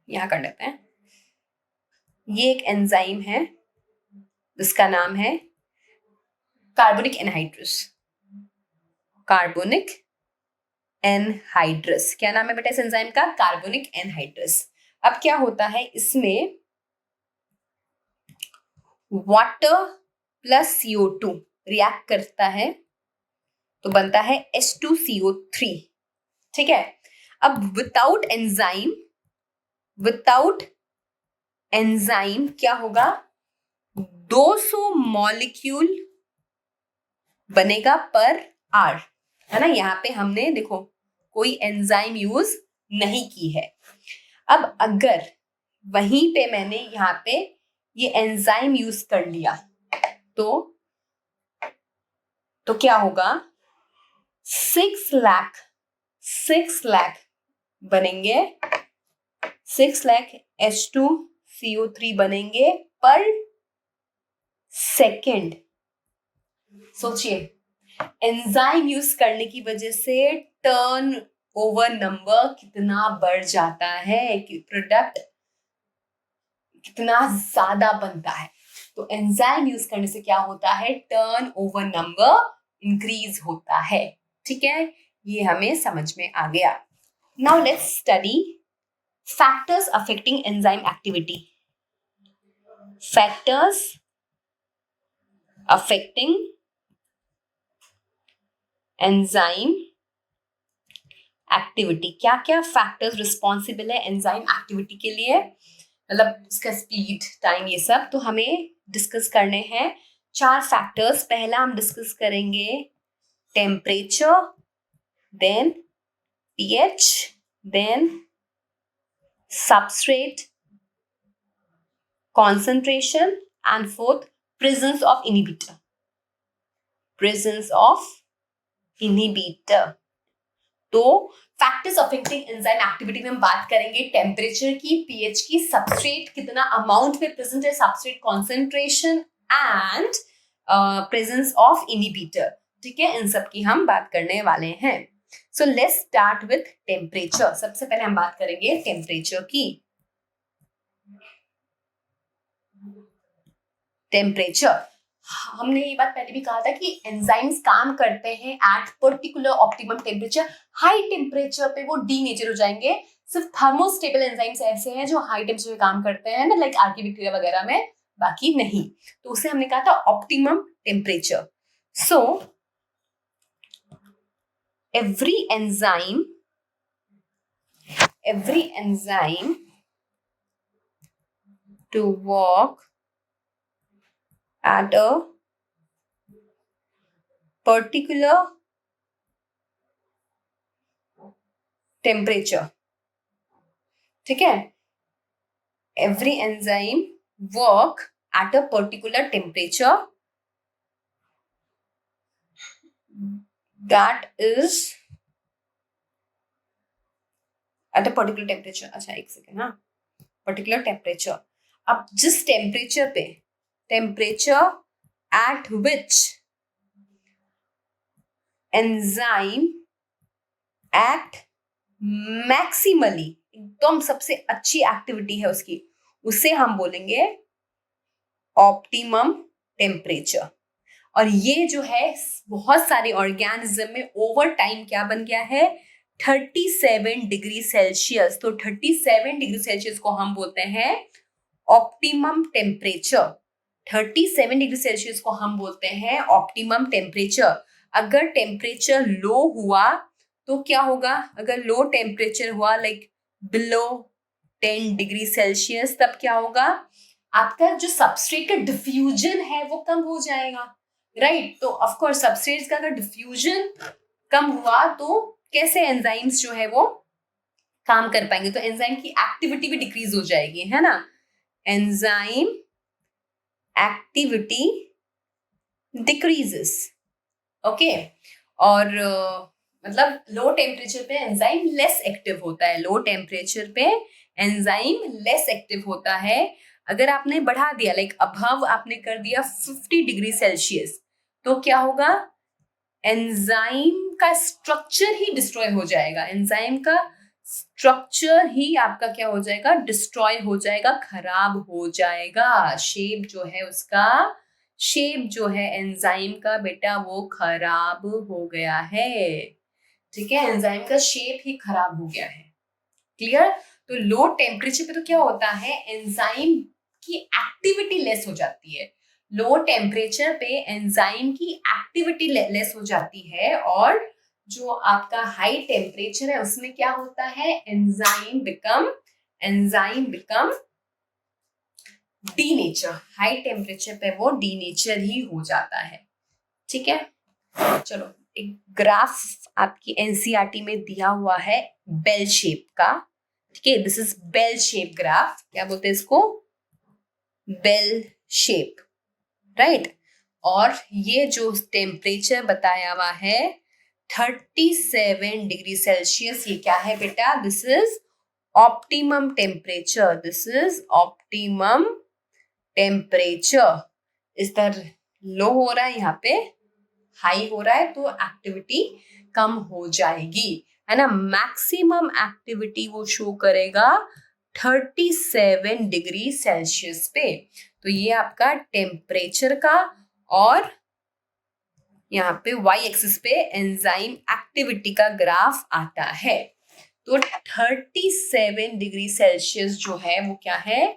यहां कर लेते हैं, ये एक एंजाइम है जिसका नाम है कार्बोनिक एनहाइड्रस। कार्बोनिक एनहाइड्रस, क्या नाम है बेटा इस एंजाइम का, कार्बोनिक एनहाइड्रस। अब क्या होता है, इसमें वाटर प्लस CO2 रिएक्ट करता है तो बनता है H2CO3, ठीक है? अब विदाउट एंजाइम क्या होगा, 200 मॉलिक्यूल बनेगा पर आवर, है ना। यहाँ पे हमने देखो कोई एंजाइम यूज नहीं की है। अब अगर वहीं पे मैंने यहाँ पे ये एंजाइम यूज कर लिया तो क्या होगा, 6 लाख बनेंगे, 6 लाख H2CO3 बनेंगे पर सेकेंड। सोचिए, एंजाइम यूज करने की वजह से टर्न ओवर नंबर कितना बढ़ जाता है, कि प्रोडक्ट कितना ज्यादा बनता है। तो एंजाइम यूज करने से क्या होता है, टर्न ओवर नंबर इंक्रीज होता है। ठीक है, ये हमें समझ में आ गया। Now let's study factors affecting enzyme activity. Factors affecting enzyme activity, क्या क्या फैक्टर्स रिस्पॉन्सिबल है एंजाइम एक्टिविटी के लिए, मतलब उसका स्पीड, टाइम, ये सब तो हमें डिस्कस करने हैं। 4 फैक्टर्स। पहला हम डिस्कस करेंगे temperature, then pH, then substrate concentration, and fourth presence of inhibitor, तो फैक्टर्स अफेक्टिंग एंजाइम एक्टिविटी में हम बात करेंगे टेम्परेचर की, पीएच की, सबस्ट्रेट कितना अमाउंट में प्रेजेंट है, substrate concentration, and presence of inhibitor. ठीक है, इन सब की हम बात करने वाले हैं। सो लेट्स स्टार्ट विथ टेम्परेचर। सबसे पहले हम बात करेंगे टेम्परेचर की। टेम्परेचर, हमने ये बात पहले भी कहा था कि एंजाइम्स काम करते हैं at particular optimum temperature. High temperature पे वो डीनेचर हो जाएंगे। सिर्फ थर्मोस्टेबल एंजाइम्स ऐसे हैं जो हाई टेम्परेचर पे काम करते हैं ना, लाइक आर्किबैक्टीरिया वगैरह में, बाकी नहीं। तो उसे हमने कहा था optimum temperature. So every enzyme to work at a particular temperature, ठीक है, every enzyme work at a particular temperature that is at a particular temperature। अच्छा एक सेकेंड, हाँ, पर्टिकुलर टेम्परेचर। अब जिस टेम्परेचर पे, temperature at which enzyme act maximally, एकदम सबसे अच्छी एक्टिविटी है उसकी, उसे हम बोलेंगे ऑप्टिमम टेम्परेचर। और ये जो है बहुत सारे ऑर्गेनिज्म में ओवर टाइम क्या बन गया है, 37 डिग्री सेल्सियस। तो 37 डिग्री सेल्सियस को हम बोलते हैं ऑप्टिमम टेम्परेचर। 37 डिग्री सेल्सियस को हम बोलते हैं ऑप्टिमम टेम्परेचर। अगर टेम्परेचर लो हुआ तो क्या होगा, अगर लो टेम्परेचर हुआ लाइक बिलो 10 डिग्री सेल्सियस, तब क्या होगा, आपका जो सबस्ट्रेट का डिफ्यूजन है वो कम हो जाएगा, राइट। तो ऑफ कोर्स सबस्ट्रेट का अगर डिफ्यूजन कम हुआ तो कैसे एंजाइम्स जो है वो काम कर पाएंगे, तो एंजाइम की एक्टिविटी भी डिक्रीज हो जाएगी, है ना। Enzyme activity decreases, okay. और मतलब लो टेम्परेचर पे एंजाइम लेस एक्टिव होता है, लो टेम्परेचर पे एंजाइम लेस एक्टिव होता है। अगर आपने बढ़ा दिया, लाइक अबव आपने कर दिया 50 डिग्री सेल्सियस, तो क्या होगा, एंजाइम का स्ट्रक्चर ही डिस्ट्रॉय हो जाएगा, एंजाइम का स्ट्रक्चर ही आपका क्या हो जाएगा, डिस्ट्रॉय हो जाएगा, खराब हो जाएगा। शेप जो है उसका, शेप जो है एंजाइम का बेटा वो खराब हो गया है, ठीक है, एंजाइम का शेप ही खराब हो गया है। क्लियर। तो लो टेम्परेचर पे तो क्या होता है, एंजाइम की एक्टिविटी लेस हो जाती है। लो टेम्परेचर पे एंजाइम की एक्टिविटी लेस हो जाती है, और जो आपका हाई टेम्परेचर है उसमें क्या होता है, enzyme become denature, high temperature पे वो डीनेचर ही हो जाता है। ठीक है, चलो एक ग्राफ आपकी एनसीईआरटी में दिया हुआ है बेल शेप का। ठीक है, this is bell shape graph, क्या बोलते हैं इसको, बेल शेप, राइट। और ये जो टेम्परेचर बताया हुआ है 37 डिग्री सेल्सियस, ये क्या है बेटा, this is optimum temperature, this is optimum temperature. इस तरह लो हो रहा है, यहाँ पे हाई हो रहा है, तो एक्टिविटी कम हो जाएगी, है ना। मैक्सिमम एक्टिविटी वो शो करेगा 37 डिग्री सेल्सियस पे। तो ये आपका टेम्परेचर का, और यहाँ पे वाई एक्सिस पे एंजाइम एक्टिविटी का ग्राफ आता है। तो 37 डिग्री सेल्सियस जो है वो क्या है,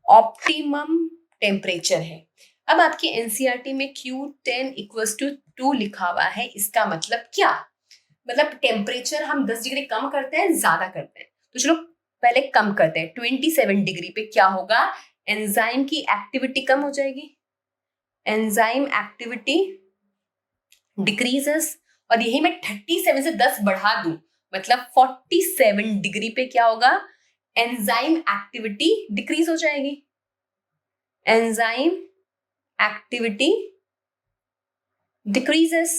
ऑप्टिमम टेम्परेचर है। अब आपकी एनसीईआरटी में Q10 = 2 लिखा हुआ है, इसका मतलब क्या, मतलब टेम्परेचर हम 10 डिग्री कम करते हैं ज्यादा करते हैं, तो चलो पहले कम करते हैं। 27 डिग्री पे क्या होगा, एंजाइम की एक्टिविटी कम हो जाएगी, एंजाइम एक्टिविटी डिक्रीजेस, और यही मैं 37 से 10 बढ़ा दूं, मतलब 47 डिग्री पे क्या होगा, एंजाइम एक्टिविटी डिक्रीज हो जाएगी, एंजाइम एक्टिविटी डिक्रीजेस।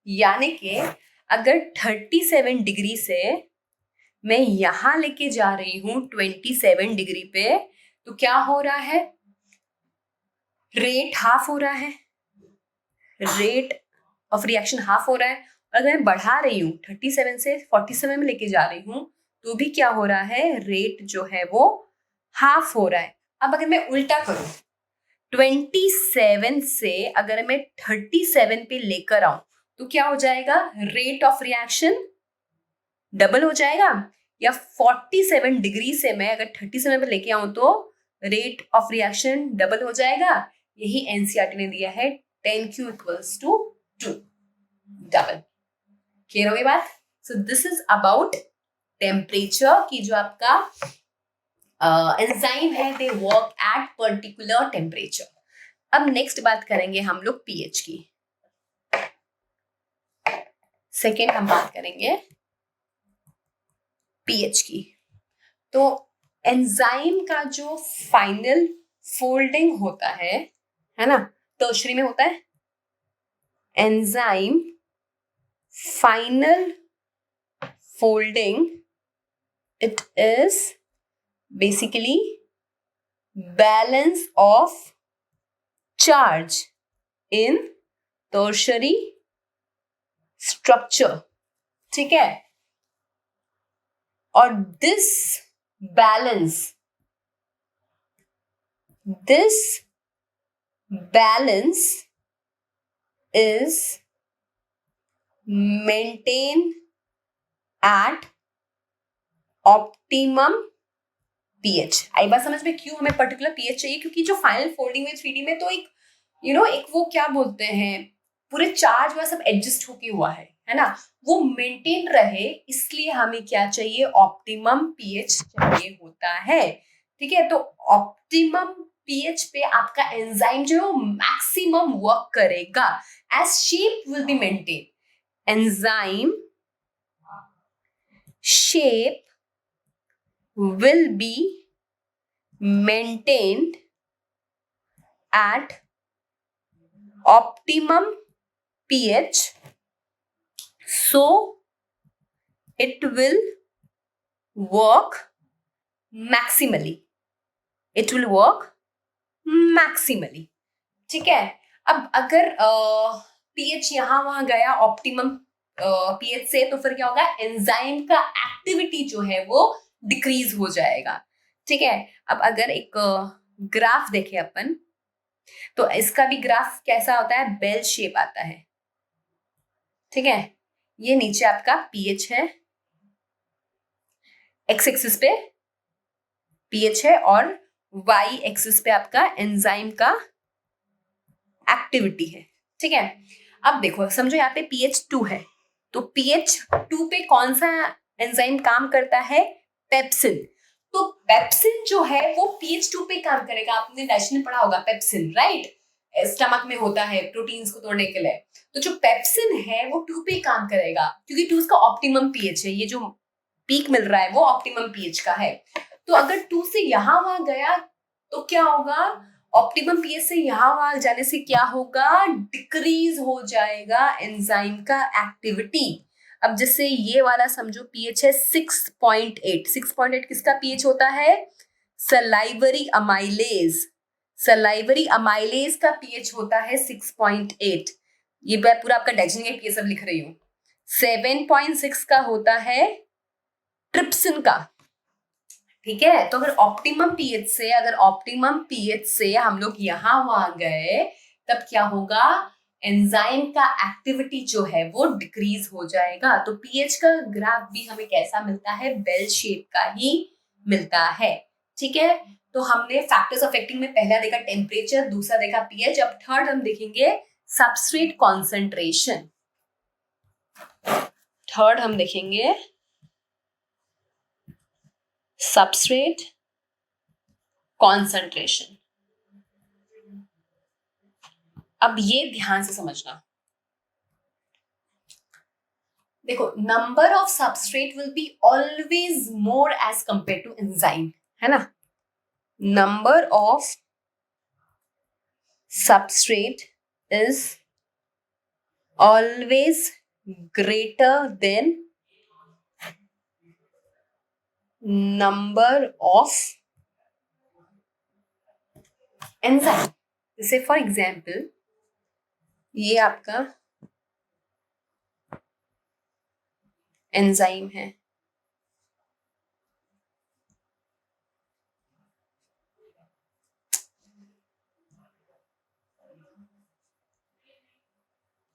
यानी कि अगर 37 डिग्री से मैं यहां लेके जा रही हूं 27 डिग्री पे, तो क्या हो रहा है, रेट हाफ हो रहा है, रेट ऑफ रिएक्शन हाफ हो रहा है। और अगर मैं बढ़ा रही हूँ 37 से 47 में लेके जा रही हूँ, तो भी क्या हो रहा है, रेट जो है वो हाफ हो रहा है। अब अगर मैं उल्टा करूं, 27 से अगर मैं 37 पे लेकर आऊं, तो क्या हो जाएगा, रेट ऑफ रिएक्शन डबल हो जाएगा, या 47 डिग्री से मैं अगर 37 पे लेके आऊं तो रेट ऑफ रिएक्शन डबल हो जाएगा। यही एनसीईआरटी ने दिया है 10Q = 2, डबल। क्लियर हो गई बात। So this is about temperature की जो आपका एंजाइम है, they work at particular temperature. अब नेक्स्ट बात करेंगे हम लोग पीएच की। सेकेंड हम बात करेंगे पीएच की। तो एंजाइम का जो फाइनल फोल्डिंग होता है ना, टर्शरी में होता है, enzyme final folding, it is basically balance of charge in tertiary structure। ठीक है, और this balance is maintained at optimum pH. आई बात समझ में, क्यों हमें पर्टिकुलर पीएच चाहिए, क्योंकि जो फाइनल फोल्डिंग में 3D में तो एक एक वो क्या बोलते हैं, पूरे चार्ज वह सब एडजस्ट होके हुआ है ना, वो मेंटेन रहे, इसलिए हमें क्या चाहिए, ऑप्टिमम पीएच चाहिए होता है। ठीक है, तो ऑप्टिमम पीएच पे आपका एंजाइम जो है वो मैक्सिमम वर्क करेगा, as shape will be maintain, enzyme shape will be maintained at optimum pH, so it will work maximally, ठीक है। अब अगर pH यहां वहां गया ऑप्टिमम pH से, तो फिर क्या होगा, एंजाइम का एक्टिविटी जो है वो डिक्रीज हो जाएगा। ठीक है, अब अगर एक ग्राफ देखें अपन, तो इसका भी ग्राफ कैसा होता है, बेल शेप आता है। ठीक है, ये नीचे आपका पीएच है, एक्स एक्सिस पे पीएच है, और वाई एक्सिस पे आपका एंजाइम का एक्टिविटी है। ठीक है, अब देखो समझो यहाँ पे पीएच 2 है, तो पीएच 2 पे कौन सा एंजाइम काम करता है, पेप्सिन। तो पेप्सिन जो है वो pH 2 पे काम करेगा। आपने डाइजेशन में पढ़ा होगा पेप्सिन, राइट? स्टमक में होता है प्रोटीन्स को तोड़ने के लिए। तो जो पेप्सिन है वो 2 पे काम करेगा, क्योंकि 2 उसका ऑप्टिमम पीएच है। ये जो पीक मिल रहा है वो ऑप्टिमम पीएच का है। तो अगर 2 से यहां वहां गया तो क्या होगा? ऑप्टिमम पीएच से यहां वहां जाने से क्या होगा? डिक्रीज हो जाएगा एंजाइम का एक्टिविटी। अब जैसे ये वाला समझो पीएच है 6.8। 6.8 किसका पीएच होता है? Salivary amylase. सलाइवरी अमाइलेज का पीएच होता है 6.8। ये मैं पूरा आपका डाइजेशन का पीएच सब लिख रही हूँ। 7.6 का होता है ट्रिप्सिन का। ठीक है, तो अगर ऑप्टिमम पीएच से हम लोग यहां वहां गए तब क्या होगा? एंजाइम का एक्टिविटी जो है वो डिक्रीज हो जाएगा। तो पीएच का ग्राफ भी हमें कैसा मिलता है? बेल शेप का ही मिलता है। ठीक है, तो हमने फैक्टर्स अफेक्टिंग में पहला देखा टेम्परेचर, दूसरा देखा पीएच। अब थर्ड हम देखेंगे सबस्ट्रेट कॉन्सेंट्रेशन। थर्ड हम देखेंगे सबस्ट्रेट कॉन्सेंट्रेशन। अब ये ध्यान से समझना, देखो number of substrate will be always more as compare to enzyme, है ना? Number of substrate is always greater than number of enzyme. जैसे फॉर एग्जाम्पल ये आपका एंजाइम है,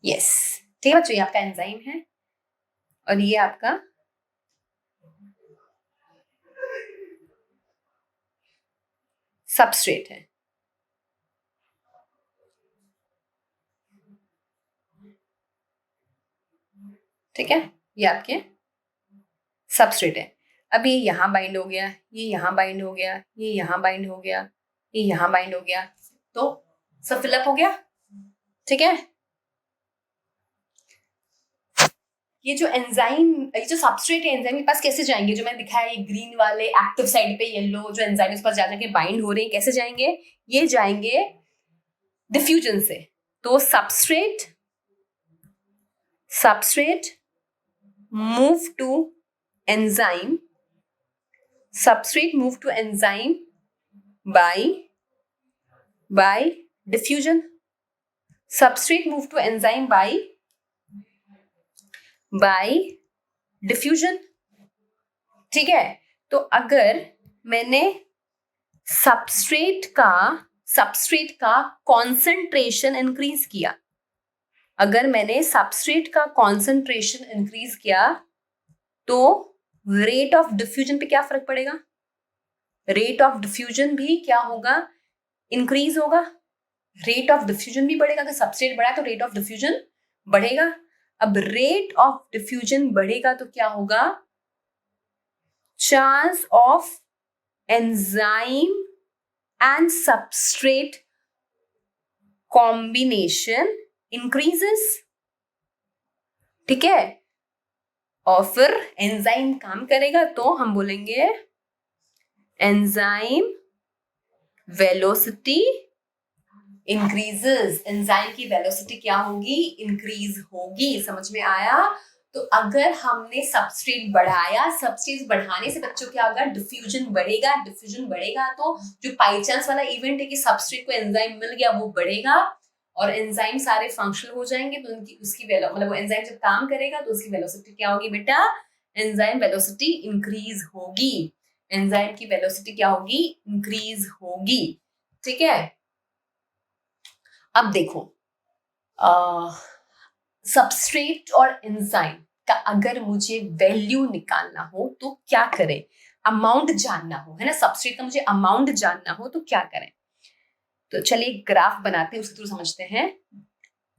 यस ठीक है बच्चों, ये आपका एंजाइम है और ये आपका सबस्ट्रेट है। ठीक है, ये आपके सबस्ट्रेट है। अब ये यहां बाइंड हो गया, ये यहां बाइंड हो गया, ये यहां बाइंड हो गया, ये यहां बाइंड हो गया, तो सब फिलअप हो गया। ठीक है, ये जो एंजाइम, ये जो सबस्ट्रेट है एंजाइम के पास कैसे जाएंगे? जो मैंने दिखाया ये ग्रीन वाले एक्टिव साइड पे, येलो जो एंजाइम उस पास जाके बाइंड हो रहे हैं, कैसे जाएंगे? ये जाएंगे डिफ्यूजन से। तो substrate move to enzyme, substrate move to enzyme by diffusion। substrate move to enzyme by diffusion। ठीक है, तो अगर मैंने सबस्ट्रेट का कॉन्सेंट्रेशन इंक्रीज किया, अगर मैंने सबस्ट्रेट का कॉन्सेंट्रेशन इंक्रीज किया तो रेट ऑफ डिफ्यूजन पे क्या फर्क पड़ेगा? रेट ऑफ डिफ्यूजन भी क्या होगा? इंक्रीज होगा। रेट ऑफ डिफ्यूजन भी बढ़ेगा। अगर सबस्ट्रेट बढ़ा तो रेट ऑफ डिफ्यूजन बढ़ेगा। अब रेट ऑफ डिफ्यूजन बढ़ेगा तो क्या होगा? Chance of enzyme and substrate combination increases. ठीक है, और फिर एंजाइम काम करेगा तो हम बोलेंगे एंजाइम वेलोसिटी इंक्रीजेस। एंजाइम की वेलोसिटी क्या होगी? इंक्रीज होगी। समझ में आया? तो अगर हमने सबस्ट्रेट बढ़ाया, सबस्ट्रेट बढ़ाने से बच्चों क्या होगा? डिफ्यूजन बढ़ेगा। डिफ्यूजन बढ़ेगा तो जो बाई चांस वाला इवेंट है कि सबस्ट्रेट को एंजाइम मिल गया, वो बढ़ेगा और एंजाइम सारे फंक्शनल हो जाएंगे। तो उसकी मतलब एंजाइम जब काम करेगा तो उसकी वेलोसिटी क्या होगी बेटा? एंजाइम वेलोसिटी इंक्रीज होगी। एंजाइम की वेलोसिटी क्या होगी? इंक्रीज होगी। ठीक है, अब देखो सबस्ट्रेट और एंजाइम का अगर मुझे वैल्यू निकालना हो तो क्या करें? अमाउंट जानना हो, है ना? सबस्ट्रेट का मुझे अमाउंट जानना हो तो क्या करें? तो चलिए ग्राफ बनाते हैं, उसके थ्रू समझते हैं।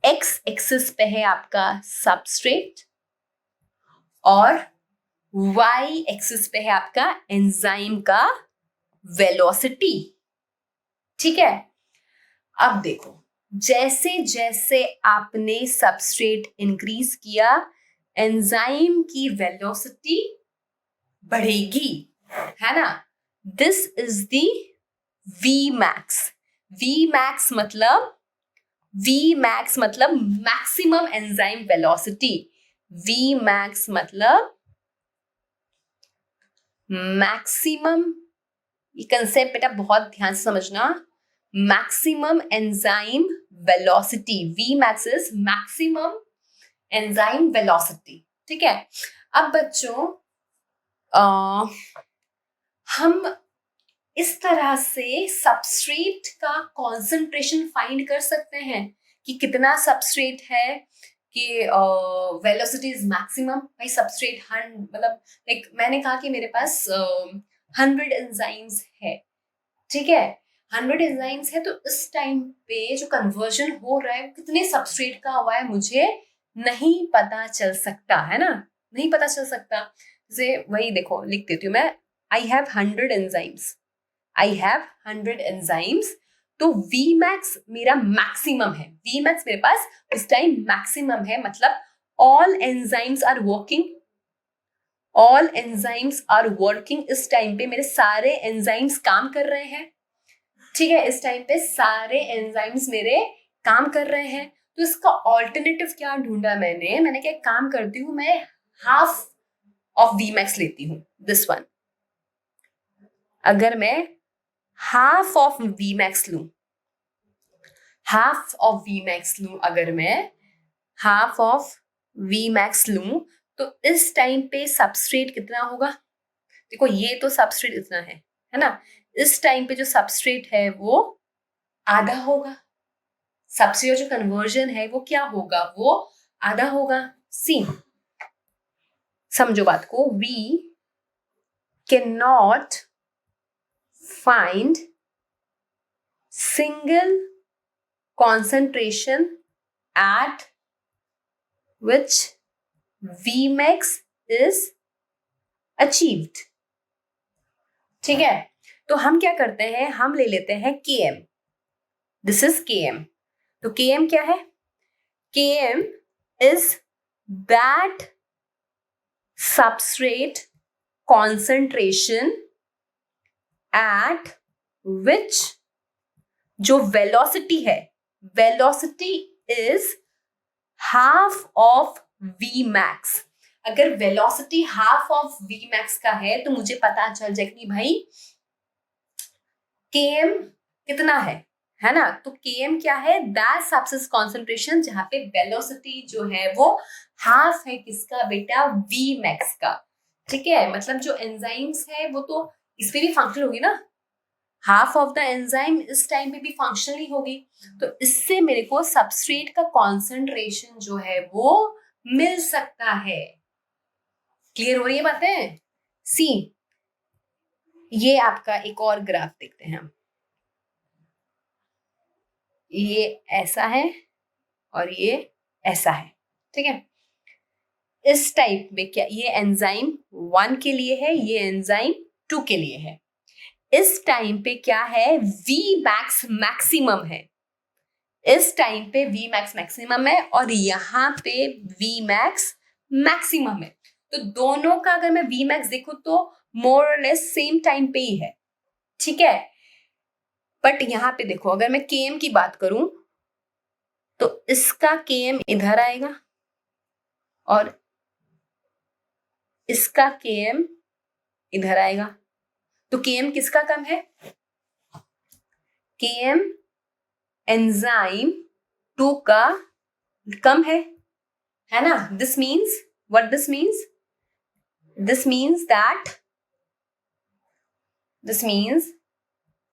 एक्स एक्सिस पे है आपका सबस्ट्रेट और y एक्सिस पे है आपका एंजाइम का वेलोसिटी। ठीक है, अब देखो जैसे जैसे आपने सबस्ट्रेट इंक्रीज किया एंजाइम की वेलोसिटी बढ़ेगी, है ना। This is the V max. V max मतलब maximum enzyme velocity. V max मतलब मैक्सिमम, ये कंसेप्ट बेटा बहुत ध्यान से समझना, maximum enzyme velocity. V max is maximum enzyme velocity. ठीक है, अब बच्चों हम इस तरह से सबस्ट्रेट का कॉन्सेंट्रेशन फाइंड कर सकते हैं कि कितना सबस्ट्रेट है, कि वेलोसिटी इज मैक्सिमम। भाई सबस्ट्रेट मतलब लाइक मैंने कहा कि मेरे पास 100 एंजाइम्स है। ठीक है, 100 एंजाइम्स है, तो इस टाइम पे जो कन्वर्जन हो रहा है कितने सबस्ट्रेट का हुआ है मुझे नहीं पता चल सकता, है ना, नहीं पता चल सकता। जैसे वही देखो लिख देती हूँ मैं, I have 100 enzymes, I have 100 enzymes, तो V मैक्स मेरा मैक्सिमम है। V मैक्स मेरे पास इस टाइम मैक्सिमम है, मतलब all enzymes are working, all enzymes are working. इस टाइम पे मेरे सारे एंजाइम्स काम कर रहे हैं। ठीक है, इस टाइम पे सारे एंजाइम्स मेरे काम कर रहे हैं। तो इसका ऑल्टरनेटिव क्या ढूंढा मैंने क्या काम करती हूँ, मैं हाफ ऑफ V मैक्स लेती हूँ, दिस वन। अगर मैं हाफ ऑफ V मैक्स लूं, हाफ ऑफ V मैक्स लूं, अगर मैं हाफ ऑफ V मैक्स लूं, तो इस टाइम पे सबस्ट्रेट कितना होगा। देखो ये तो सबस्ट्रेट इतना है ना, इस टाइम पे जो सबस्ट्रेट है वो आधा होगा। सबस्ट्रेट जो कन्वर्जन है वो क्या होगा, वो आधा होगा। सी समझो बात को, we can not find single concentration at which Vmax is achieved। ठीक है, तो हम क्या करते हैं, हम ले लेते हैं Km, दिस इज Km। तो Km क्या है, Km is that substrate concentration at which जो वेलोसिटी है, velocity is half of V max. अगर velocity half of V max का है तो मुझे पता चल जाए कि भाई Km कितना है ना। तो Km क्या है, दैट सबस्ट्रेट कॉन्सेंट्रेशन जहां पे वेलोसिटी जो है वो हाफ है किसका बेटा, V मैक्स का। ठीक है, मतलब जो एंजाइम्स है वो तो इस पे भी फंक्शन होगी ना, हाफ ऑफ द एंजाइम इस टाइम पे भी फंक्शनली होगी। तो इससे मेरे को सबस्ट्रेट का कॉन्सेंट्रेशन जो है वो मिल सकता है। क्लियर हो रही है बातें। सी ये आपका एक और ग्राफ देखते हैं हम, ये ऐसा है और ये ऐसा है। ठीक है, इस टाइप में क्या, ये एंजाइम 1 के लिए है, ये एंजाइम 2 के लिए है। इस टाइम पे क्या है, V मैक्स मैक्सिमम है, इस टाइम पे V मैक्स मैक्सिमम है और यहाँ पे V मैक्स मैक्सिमम है। तो दोनों का अगर मैं V मैक्स देखूं तो मोर और लेस सेम टाइम पे ही है। ठीक है, बट यहाँ पे देखो अगर मैं Km की बात करूं तो इसका Km इधर आएगा और इसका Km इधर आएगा। तो Km किसका कम है, Km एंजाइम 2 का कम है ना। This means what this means, this means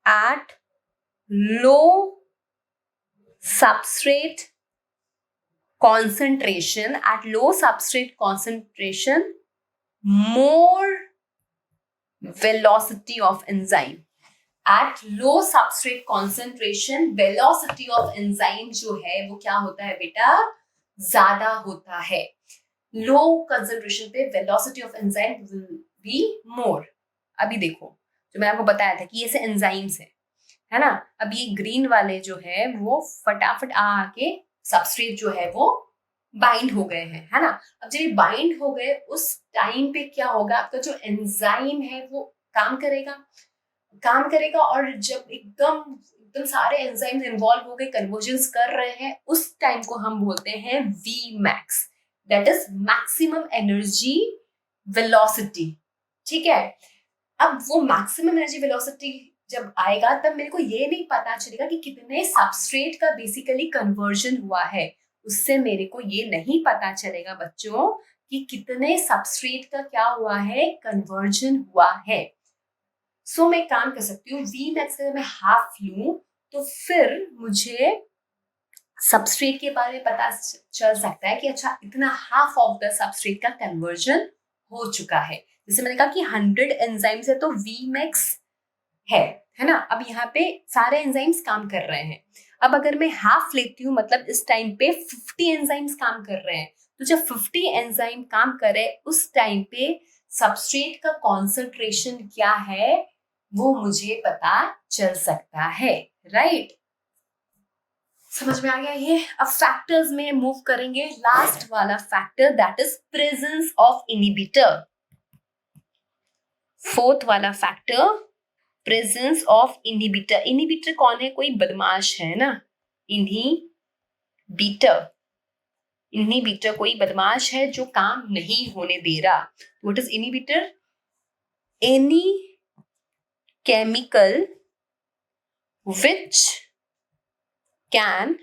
at low substrate concentration, more velocity of enzyme, at low substrate concentration velocity of enzyme जो है वो क्या होता है बेटा, ज्यादा होता है। लो कंसंट्रेशन पे velocity of enzyme will be more. अभी देखो जो मैंने आपको बताया था कि ये से एंजाइम्स है ना, अब ये ग्रीन वाले जो है वो फटाफट आके सबस्ट्रेट जो है वो बाइंड हो गए हैं, है ना। अब जब ये बाइंड हो गए उस टाइम पे क्या होगा, आपका जो एंजाइम है वो काम करेगा और जब एकदम एकदम सारे एंजाइम्स इन्वॉल्व हो गए, कन्वर्जन्स कर रहे हैं, उस टाइम को हम बोलते हैं V max, that is maximum energy velocity. ठीक है, अब वो मैक्सिमम एनर्जी वेलोसिटी जब आएगा तब मेरे को ये नहीं पता चलेगा कि कितने सबस्ट्रेट का बेसिकली कन्वर्जन हुआ है, उससे मेरे को ये नहीं पता चलेगा बच्चों कि कितने सबस्ट्रेट का क्या हुआ है, कन्वर्जन हुआ है। सो मैं काम कर सकती हूँ वी मैक्स अगर मैं हाफ लूं तो फिर मुझे सबस्ट्रेट के बारे में पता चल सकता है कि अच्छा इतना हाफ ऑफ द सबस्ट्रेट का कन्वर्जन हो चुका है। जैसे मैंने कहा कि 100 एंजाइम्स है तो वी मैक्स है ना। अब यहाँ पे सारे एंजाइम्स काम कर रहे हैं, अब अगर मैं हाफ लेती हूँ मतलब इस टाइम पे 50 एंजाइम्स काम कर रहे हैं, तो जब 50 एंजाइम काम करे उस टाइम पे सबस्ट्रेट का कॉन्सेंट्रेशन क्या है वो मुझे पता चल सकता है, राइट। समझ में आ गया ये। अब फैक्टर्स में मूव करेंगे, लास्ट वाला factor that is presence of inhibitor. Fourth वाला factor presence of inhibitor. Inhibitor कौन है, कोई बदमाश है ना, इनहिबिटर। इनहिबिटर कोई बदमाश है जो काम नहीं होने दे रहा। What is inhibitor, any chemical which can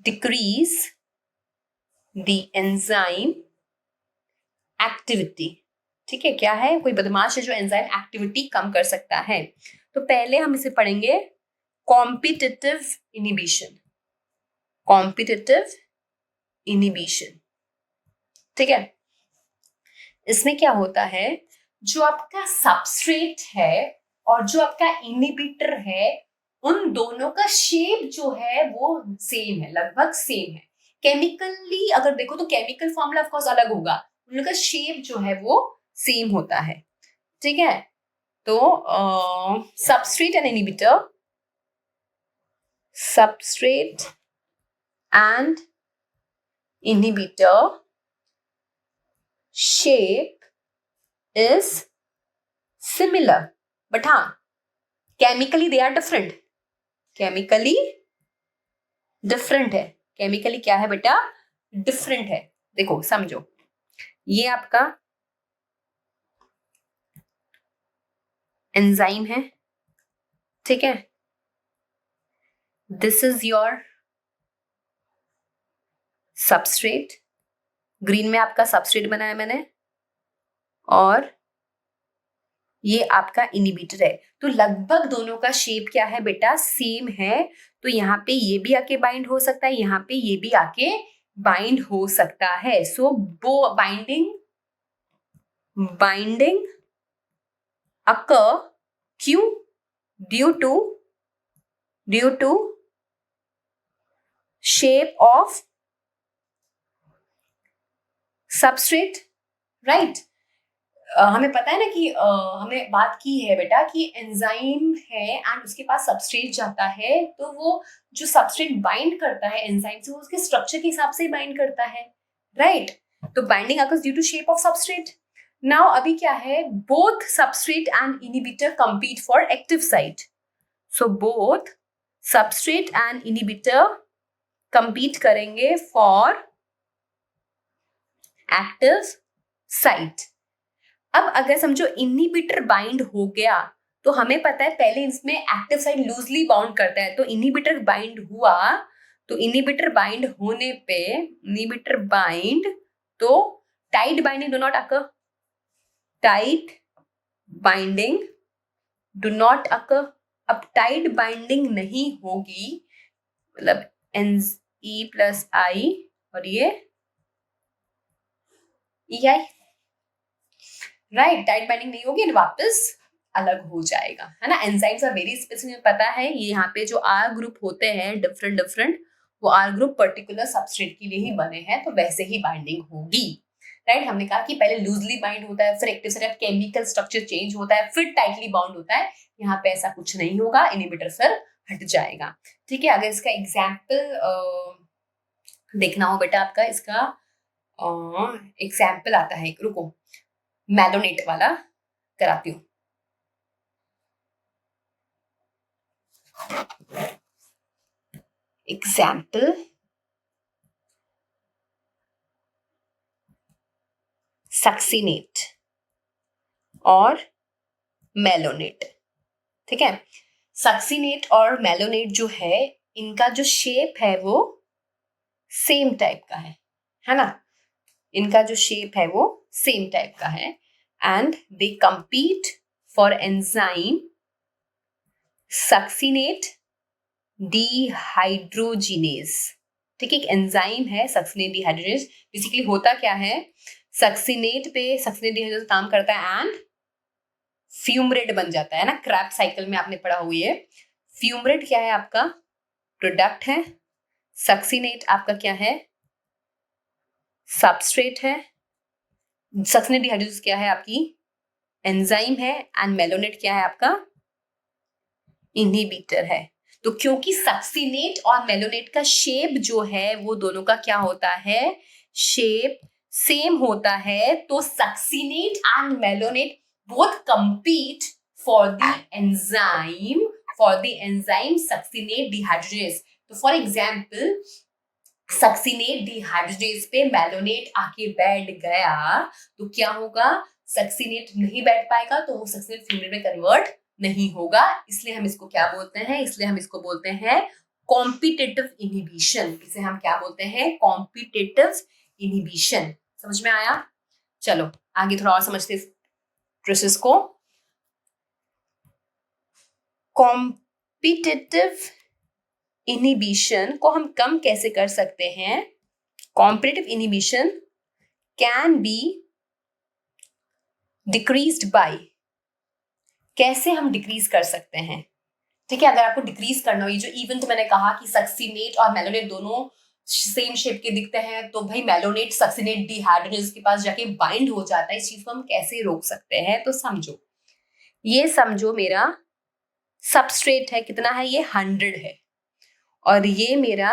decrease the enzyme activity। ठीक है, क्या है, कोई बदमाश है जो एंजाइम एक्टिविटी कम कर सकता है। तो पहले हम इसे पढ़ेंगे कॉम्पिटिटिव इनिबिशन। कॉम्पिटिटिव इनिबिशन, ठीक है। इसमें क्या होता है, जो आपका सबस्ट्रेट है और जो आपका इनिबिटर है उन दोनों का शेप जो है वो सेम है, लगभग सेम है। केमिकली अगर देखो तो केमिकल फॉर्मूला ऑफ कोर्स अलग होगा, उन लोगों का शेप जो है वो सेम होता है, ठीक है। तो substrate and inhibitor, substrate and inhibitor shape is similar but हाँ chemically they are different। chemically different है, chemically क्या है बेटा, different है। देखो समझो, ये आपका एंजाइम है, ठीक है, this is your substrate, green में आपका सबस्ट्रेट बनाया मैंने, और ये आपका इनिबिटर है। तो लगभग दोनों का शेप क्या है बेटा, सेम है। तो यहाँ पे ये भी आके बाइंड हो सकता है, यहाँ पे ये भी आके बाइंड हो सकता है। सो बो बाइंडिंग अकर क्यों, due to shape of substrate, right. हमें पता है ना कि हमें बात की है बेटा कि एंजाइम है एंड उसके पास सबस्ट्रेट जाता है, तो वो जो सबस्ट्रेट बाइंड करता है एंजाइम से वो उसके स्ट्रक्चर के हिसाब से ही बाइंड करता है, राइट। तो binding occurs due to shape of substrate. Now अभी क्या है, both substrate and inhibitor compete for active site. So both substrate and inhibitor compete करेंगे फॉर एक्टिव साइट। अब अगर समझो इनहिबिटर बाइंड हो गया तो हमें पता है पहले इसमें एक्टिव साइट लूजली बाउंड करता है, तो इनहिबिटर बाइंड हुआ, तो इनहिबिटर बाइंड होने पे इनहिबिटर बाइंड तो tight binding do not occur, tight binding do not occur. अब टाइट बाइंडिंग नहीं होगी मतलब E प्लस I और ये EI, राइट, टाइट बाइंडिंग नहीं होगी, वापस अलग हो जाएगा, है ना। एंजाइम्स आर वेरी स्पेसिफिक, पता है ये यहाँ पे जो R ग्रुप होते हैं डिफरेंट वो आर ग्रुप पर्टिकुलर सबस्ट्रेट के लिए ही बने हैं, तो वैसे ही बाइंडिंग होगी, राइट। हमने कहा कि पहले लूजली बाइंड होता है, फिर active site chemical structure change होता है, फिर टाइटली बाउंड होता है। यहाँ पे ऐसा कुछ नहीं होगा, इनहिबिटर फिर हट जाएगा, ठीक है। अगर इसका एग्जाम्पल देखना हो बेटा आपका, इसका एग्जाम्पल आता है, रुको मैलोनेट वाला कराती हूँ। एग्जाम्पल सक्सीनेट और मेलोनेट, ठीक है। सक्सीनेट और मेलोनेट जो है, इनका जो शेप है वो सेम टाइप का है ना। इनका जो शेप है वो सेम टाइप का है, and they compete for enzyme succinate dehydrogenase, ठीक है। एक एंजाइम है सक्सीनेट डिहाइड्रोजिनेज। बेसिकली होता क्या है, सक्सीनेट पे सक्सीनेट डिहाइड्रोजिनेज काम करता है एंड फ्यूमरेट बन जाता है ना। क्रैब साइकिल में आपने पढ़ा हुई है। फ्यूमरेट क्या है आपका, प्रोडक्ट है। सक्सीनेट आपका क्या है, सबस्ट्रेट है। सक्सीनेट डिहाइड्रोजिनेज क्या है, आपकी एंजाइम है, एंड मेलोनेट क्या है, आपका इनहिबिटर है। तो क्योंकि सक्सीनेट और मेलोनेट का शेप जो है वो दोनों का क्या होता है, शेप सेम होता है, तो succinate and malonate both compete for the enzyme succinate dehydrogenase. तो फॉर एग्जाम्पल सक्सीनेट डिहाइड्रोजिनेज पे मेलोनेट आके बैठ गया तो क्या होगा, सक्सीनेट नहीं बैठ पाएगा, तो वो सक्सीनेट फ्यूमरेट में कन्वर्ट नहीं होगा। इसलिए हम इसको क्या बोलते हैं, इसलिए हम इसको बोलते हैं कॉम्पिटिटिव इनहिबिशन। इसे हम क्या बोलते हैं, कॉम्पिटिटिव इनहिबिशन। समझ में आया? चलो आगे थोड़ा और समझते इस प्रोसेस को। कॉम्पिटिटिव इनहिबिशन को हम कम कैसे कर सकते हैं? Competitive inhibition can be decreased bye, कैसे हम डिक्रीज कर सकते हैं, ठीक है। अगर आपको डिक्रीज करना हो, ये जो इवन तो मैंने कहा कि सक्सीनेट और मेलोनेट दोनों सेम शेप के दिखते हैं, तो भाई मेलोनेट सक्सीनेट डिहाइड्रोजिनेज के पास जाके बाइंड हो जाता है। इस चीज को हम कैसे रोक सकते हैं? तो समझो, ये समझो मेरा सबस्ट्रेट है, कितना है ये, 100 है, और ये मेरा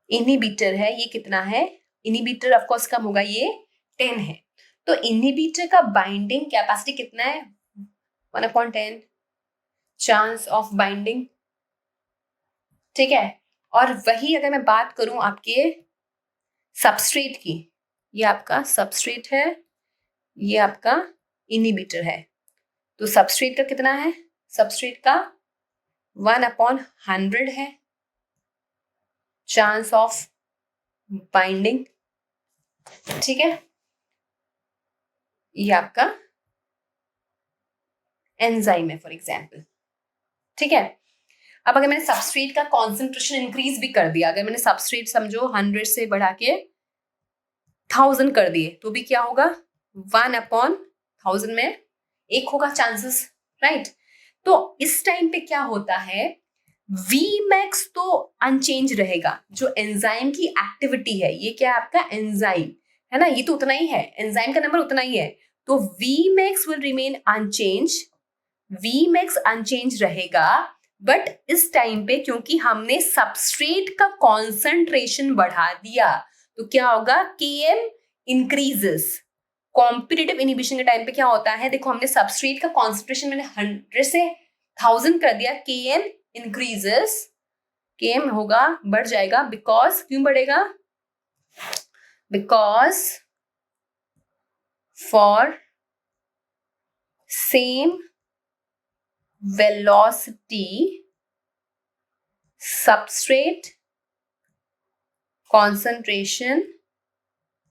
इनहिबिटर है, ये कितना है, इनहिबिटर ऑफ कोर्स कम होगा, ये 10 है। तो इनहिबिटर का बाइंडिंग कैपेसिटी कितना है, 1/10 चांस ऑफ बाइंडिंग, ठीक है। और वही अगर मैं बात करूं आपके सबस्ट्रेट की, ये आपका सबस्ट्रेट है, ये आपका इनहिबिटर है, तो सबस्ट्रेट का कितना है, सबस्ट्रेट का 1/100 है चांस ऑफ बाइंडिंग, ठीक है। ये आपका एंजाइम है फॉर एग्जाम्पल, ठीक है। अब अगर मैंने सबस्ट्रेट का कॉन्सेंट्रेशन इंक्रीज भी कर दिया, अगर मैंने सबस्ट्रेट समझो 100 से बढ़ा के 1000 कर दिए, तो भी क्या होगा, 1/1000 में 1 होगा चांसेस, राइट। तो इस टाइम पे क्या होता है, Vmax तो अनचेंज रहेगा। जो एंजाइम की एक्टिविटी है, ये क्या है आपका एंजाइम है ना, ये तो उतना ही है, एंजाइम का नंबर उतना ही है, तो Vmax will remain unchange, Vmax unchange रहेगा। बट इस टाइम पे क्योंकि हमने सबस्ट्रेट का कॉन्सेंट्रेशन बढ़ा दिया, तो क्या होगा, Km इंक्रीजेस। कॉम्पिटिटिव इनहिबिशन के टाइम पे क्या होता है, देखो हमने सबस्ट्रेट का कॉन्सेंट्रेशन मैंने 100 से 1000 कर दिया, Km इंक्रीजेस, Km होगा बढ़ जाएगा, बिकॉज क्यों बढ़ेगा, because for same velocity substrate concentration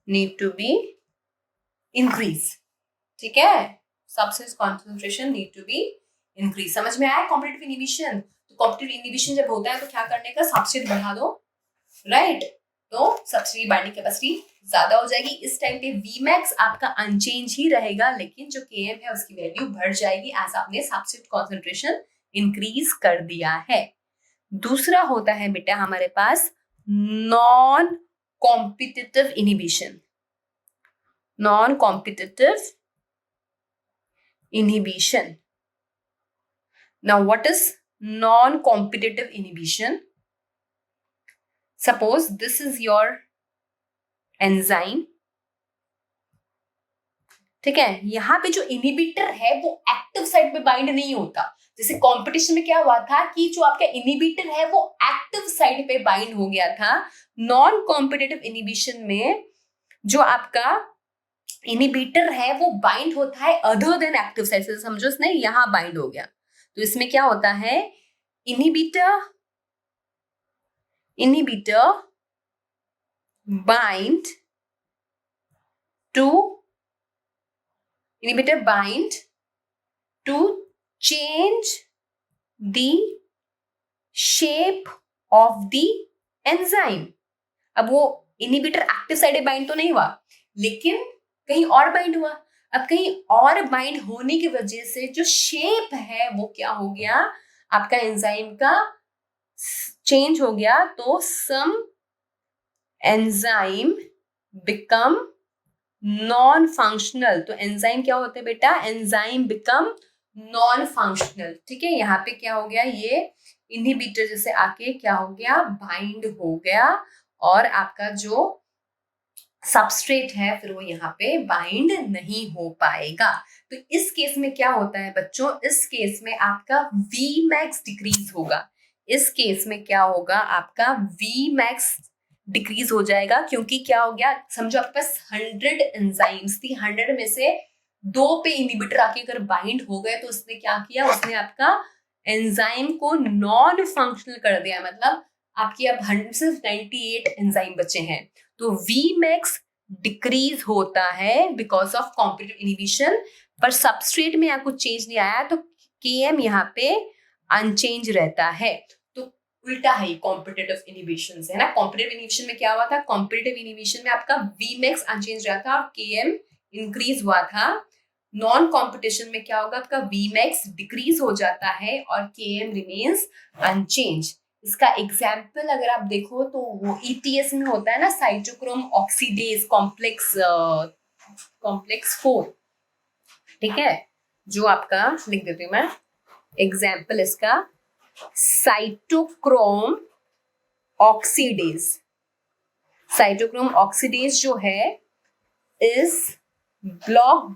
need to be increase, ठीक है। substrate concentration need to be increase। समझ में आया कॉम्पिटिटिव इनहिबिशन? तो कॉम्पिटिटिव इनहिबिशन जब होता है तो क्या करने का, सबस्ट्रेट बढ़ा दो, राइट। तो सबस्ट्रेट बाइंडिंग कैपेसिटी ज्यादा हो जाएगी। इस टाइम पे Vmax आपका अनचेंज ही रहेगा, लेकिन जो Km है उसकी वैल्यू बढ़ जाएगी एज आपने सबस्ट्रेट कॉन्सेंट्रेशन इंक्रीज कर दिया है। दूसरा होता है बेटा हमारे पास non competitive inhibition. Non competitive inhibition. Now, what is non-competitive inhibition? Suppose this is your enzyme, ठीक है, यहाँ पे जो इनिबिटर है वो एक्टिव साइट पे बाइंड नहीं होता। जैसे कंपटीशन में क्या हुआ था कि जो आपका इनिबिटर है वो एक्टिव साइट पे बाइंड हो गया था। नॉन कॉम्पिटिटिव इनिबिशन में जो आपका इनिबिटर है वो बाइंड होता है अदर देन एक्टिव साइट से। समझो इसने यहां बाइंड हो गया, तो इसमें क्या होता है, inhibitor bind to change the shape of the enzyme. अब वो इनिबिटर एक्टिव साइड पे बाइंड तो नहीं हुआ, लेकिन कहीं और बाइंड हुआ। अब कहीं और बाइंड होने की वजह से जो शेप है वो क्या हो गया, आपका एंजाइम का चेंज हो गया। तो सम एंजाइम बिकम नॉन फंक्शनल। तो एंजाइम क्या होते हैं बेटा, एंजाइम बिकम नॉन फंक्शनल। ठीक है, यहाँ पे क्या हो गया, ये इनहिबिटर जैसे आके क्या हो गया, बाइंड हो गया और आपका जो सबस्ट्रेट है फिर वो यहाँ पे बाइंड नहीं हो पाएगा। तो इस केस में क्या होता है बच्चों, इस केस में आपका Vmax डिक्रीज होगा। इस केस में क्या होगा, आपका Vmax डिक्रीज हो जाएगा, क्योंकि क्या हो गया, समझो आपके पास 100 एंजाइम्स थी, 100 में से 2 पे इनहिबिटर आके अगर बाइंड हो गए तो उसने क्या किया, उसने आपका एंजाइम को नॉन फंक्शनल कर दिया। मतलब आपकी अब 100 से 98 एंजाइम बचे हैं। तो Vmax डिक्रीज होता है बिकॉज ऑफ कॉम्पिटिटिव इनहिबिशन, पर सबस्ट्रेट में यहाँ कुछ चेंज नहीं आया तो Km यहाँ पे अनचेंज रहता है। तो उल्टा है कॉम्पिटिटिव इनहिबिशन से, है ना। कॉम्पिटिटिव इनहिबिशन में क्या हुआ था, कॉम्पिटिटिव इनहिबिशन में आपका Vmax अनचेंज रहा था और Km इंक्रीज हुआ था। नॉन कॉम्पिटिशन में क्या होगा, आपका Vmax डिक्रीज हो जाता है और Km रिमेन्स अनचेंज। इसका एग्जाम्पल अगर आप देखो तो वो ETS में होता है ना, साइटोक्रोम ऑक्सीडेज कॉम्प्लेक्स 4, ठीक है, जो आपका लिख देती हूँ मैं एग्जाम्पल इसका, साइटोक्रोम ऑक्सीडेज। साइटोक्रोम ऑक्सीडेज जो है is block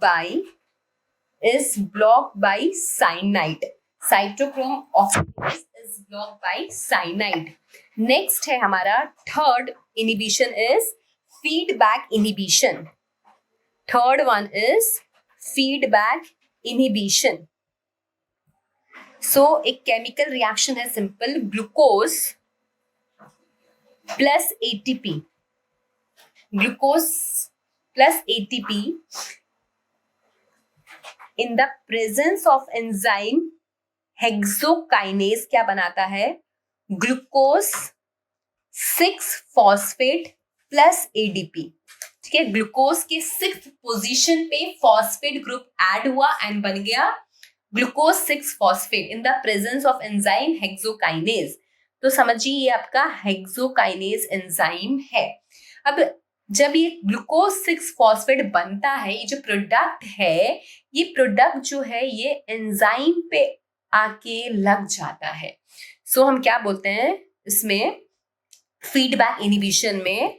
bye cyanide. Cytochrome oxidase is blocked by cyanide. Next है हमारा third inhibition is feedback inhibition. Third one is feedback inhibition. So एक chemical reaction है simple, glucose plus ATP. Glucose plus ATP in the presence of enzyme hexokinase क्या बनाता है, glucose 6-फॉस्फेट plus ADP। ठीक है, glucose के 6th पोजीशन पे phosphate group add हुआ एंड बन गया glucose six phosphate in the presence of enzyme hexokinase. तो समझिए ये आपका हेक्सोकाइनेज एंजाइम है। अब जब ये ग्लूकोज 6-फॉस्फेट बनता है, ये जो प्रोडक्ट है, ये प्रोडक्ट जो है ये एंजाइम पे आके लग जाता है। सो हम क्या बोलते हैं इसमें, फीडबैक इनहिबिशन में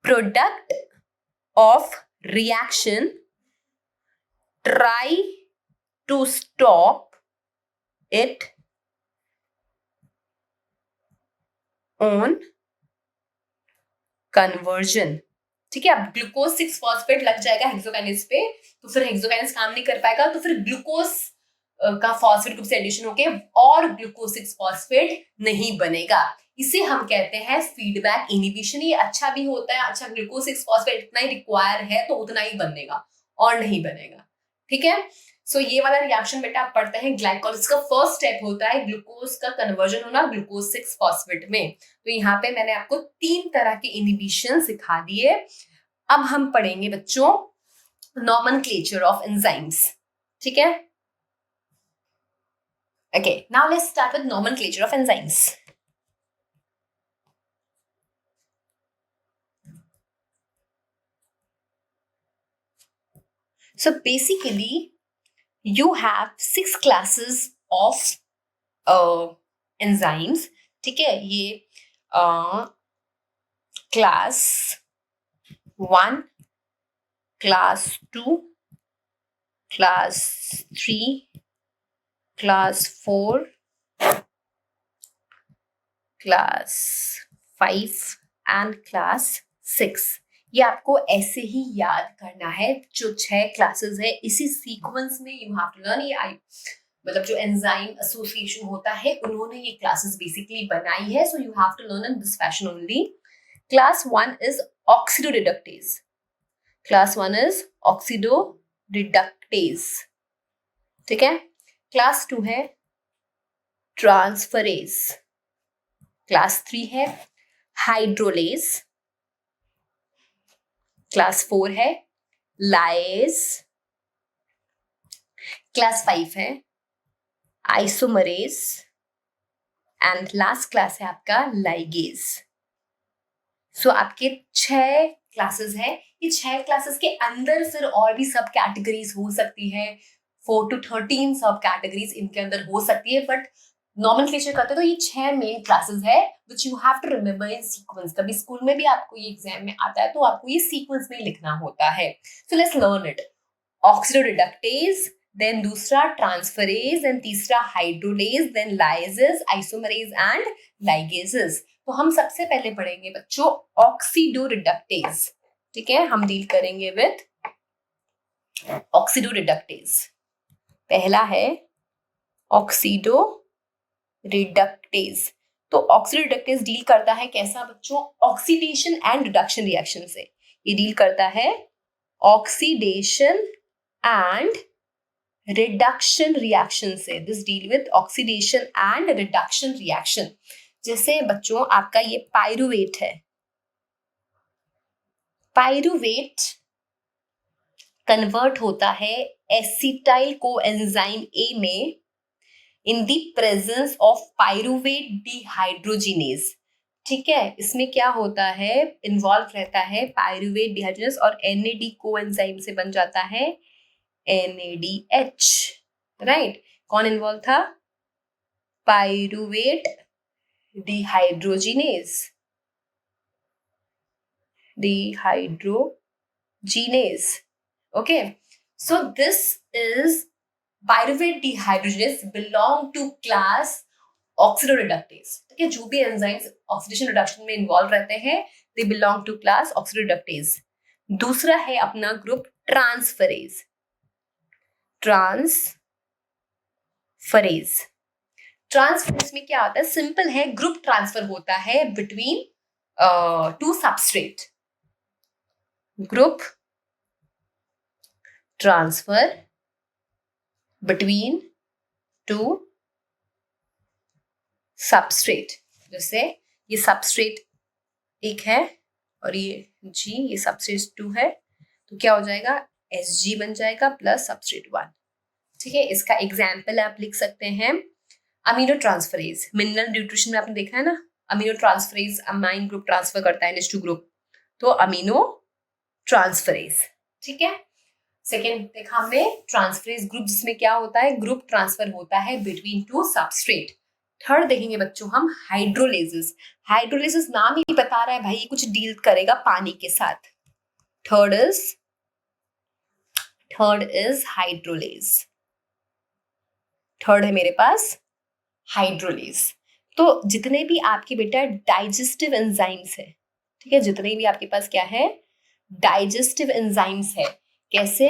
product of reaction try to stop it on conversion. ठीक है, अब ग्लूकोज 6-फॉस्फेट लग जाएगा हेक्सोकाइनेज पे, तो फिर हेक्सोकाइनेज काम नहीं कर पाएगा, तो फिर ग्लूकोज का फॉस्फेट ग्रुप से एडिशन होके और ग्लूकोज 6-फॉस्फेट नहीं बनेगा। इसे हम कहते हैं फीडबैक इनहिबिशन। ये अच्छा भी होता है, अच्छा ग्लूकोज 6-फॉस्फेट इतना ही रिक्वायर है तो उतना ही बनेगा और नहीं बनेगा। ठीक है, सो ये वाला रिएक्शन बेटा आप पढ़ते हैं ग्लाइकोलिसिस का फर्स्ट स्टेप होता है ग्लूकोज का कन्वर्जन होना ग्लूकोज 6-फॉस्फेट में। तो यहाँ पे मैंने आपको 3 तरह के इनहिबिशन सिखा दिए। अब हम पढ़ेंगे बच्चों नॉमेनक्लेचर ऑफ एंजाइम्स। ठीक है, okay, now let's start with nomenclature of enzymes. So basically you have 6 classes of enzymes. ठीक है, ये class 1, class 2, class 3, class 4, class 5 and class 6. ये आपको ऐसे ही याद करना है. जो 6 क्लासेस है इसी सीक्वेंस में यू हैव टू लर्न. ये मतलब जो एंजाइम एसोसिएशन होता है उन्होंने ये क्लासेस बेसिकली बनाई है. So you have to learn in this fashion only. Class 1 is oxidoreductase. Class 1 is oxidoreductase. ठीक है. क्लास 2 है ट्रांसफरेज. क्लास 3 है हाइड्रोलेज. क्लास 4 है लाएज. क्लास 5 है आइसोमरेज एंड लास्ट क्लास है आपका लाइगेज. सो आपके 6 क्लासेस है. ये 6 क्लासेस के अंदर फिर और भी सब कैटेगरीज हो सकती है. 4 to 13 सब कैटेगरीज इनके अंदर हो सकती है. बट नॉमेनक्लेचर करते तो ये 6 मेन क्लासेस है which you have to remember in sequence. कभी स्कूल में भी आपको ये एग्जाम में आता है तो आपको ये सीक्वेंस में लिखना होता है. So let's learn it. Oxidoreductase, then दूसरा ट्रांसफरेज, देन तीसरा hydrolase, then lyases, isomerase and ligases. तो हम सबसे पहले पढ़ेंगे बच्चों ऑक्सीडोरिडक्टेज. ठीक है, हम डील करेंगे विद ऑक्सीडोरिडक्टेज. पहला है ऑक्सीडोरिडक्टेज. तो ऑक्सीडोरिडक्टेज डील करता है कैसा बच्चों? ऑक्सीडेशन एंड रिडक्शन रिएक्शन से. ये डील करता है ऑक्सीडेशन एंड रिडक्शन रिएक्शन से. This deal with oxidation and reduction reaction. जैसे बच्चों आपका ये पाइरुवेट है. पाइरुवेट कन्वर्ट होता है एसिटाइल कोएंजाइम ए में इन the presence of pyruvate dehydrogenase. ठीक है, इसमें क्या होता है? इन्वॉल्व रहता है पाइरुवेट डिहाइड्रोजिनेज और NAD कोएंजाइम से बन जाता है NADH. राइट. कौन इन्वॉल्व था? Pyruvate dehydrogenase. Okay, so this is pyruvate dehydrogenase belong to class oxidoreductase. ठीक है, जो भी एंजाइम्स ऑक्सीडेशन रिडक्शन में इन्वॉल्व रहते हैं they belong to class oxidoreductase. दूसरा है अपना ग्रुप ट्रांसफरेज. ट्रांसफरेज में क्या होता है? सिंपल है, ग्रुप ट्रांसफर होता है between two substrate. Group transfer between two substrate. जैसे ये सबस्ट्रेट एक है और ये G, ये सबस्ट्रेट 2 है, तो क्या हो जाएगा? Sg बन जाएगा प्लस सबस्ट्रेट 1. ठीक है, इसका एग्जाम्पल आप लिख सकते हैं अमीनो ट्रांसफरेज. मिनरल न्यूट्रिशन में आपने देखा है ना, amino transferase amine group transfer करता है NH2 ग्रुप, तो अमीनो ट्रांसफरेज. ठीक है. सेकेंड देखा हमने ट्रांसफरेज ग्रुप, जिसमें क्या होता है? ग्रुप ट्रांसफर होता है बिटवीन टू सबस्ट्रेट. थर्ड देखेंगे बच्चों हम हाइड्रोलेसिस. हाइड्रोलेसिस नाम ही बता रहा है भाई, कुछ डील करेगा पानी के साथ. Third is hydrolase. थर्ड है मेरे पास हाइड्रोलेज. तो जितने भी आपके बेटा डाइजेस्टिव एंजाइम्स है, ठीक है, जितने भी आपके पास क्या है? डाइजेस्टिव एंजाइम्स है. कैसे?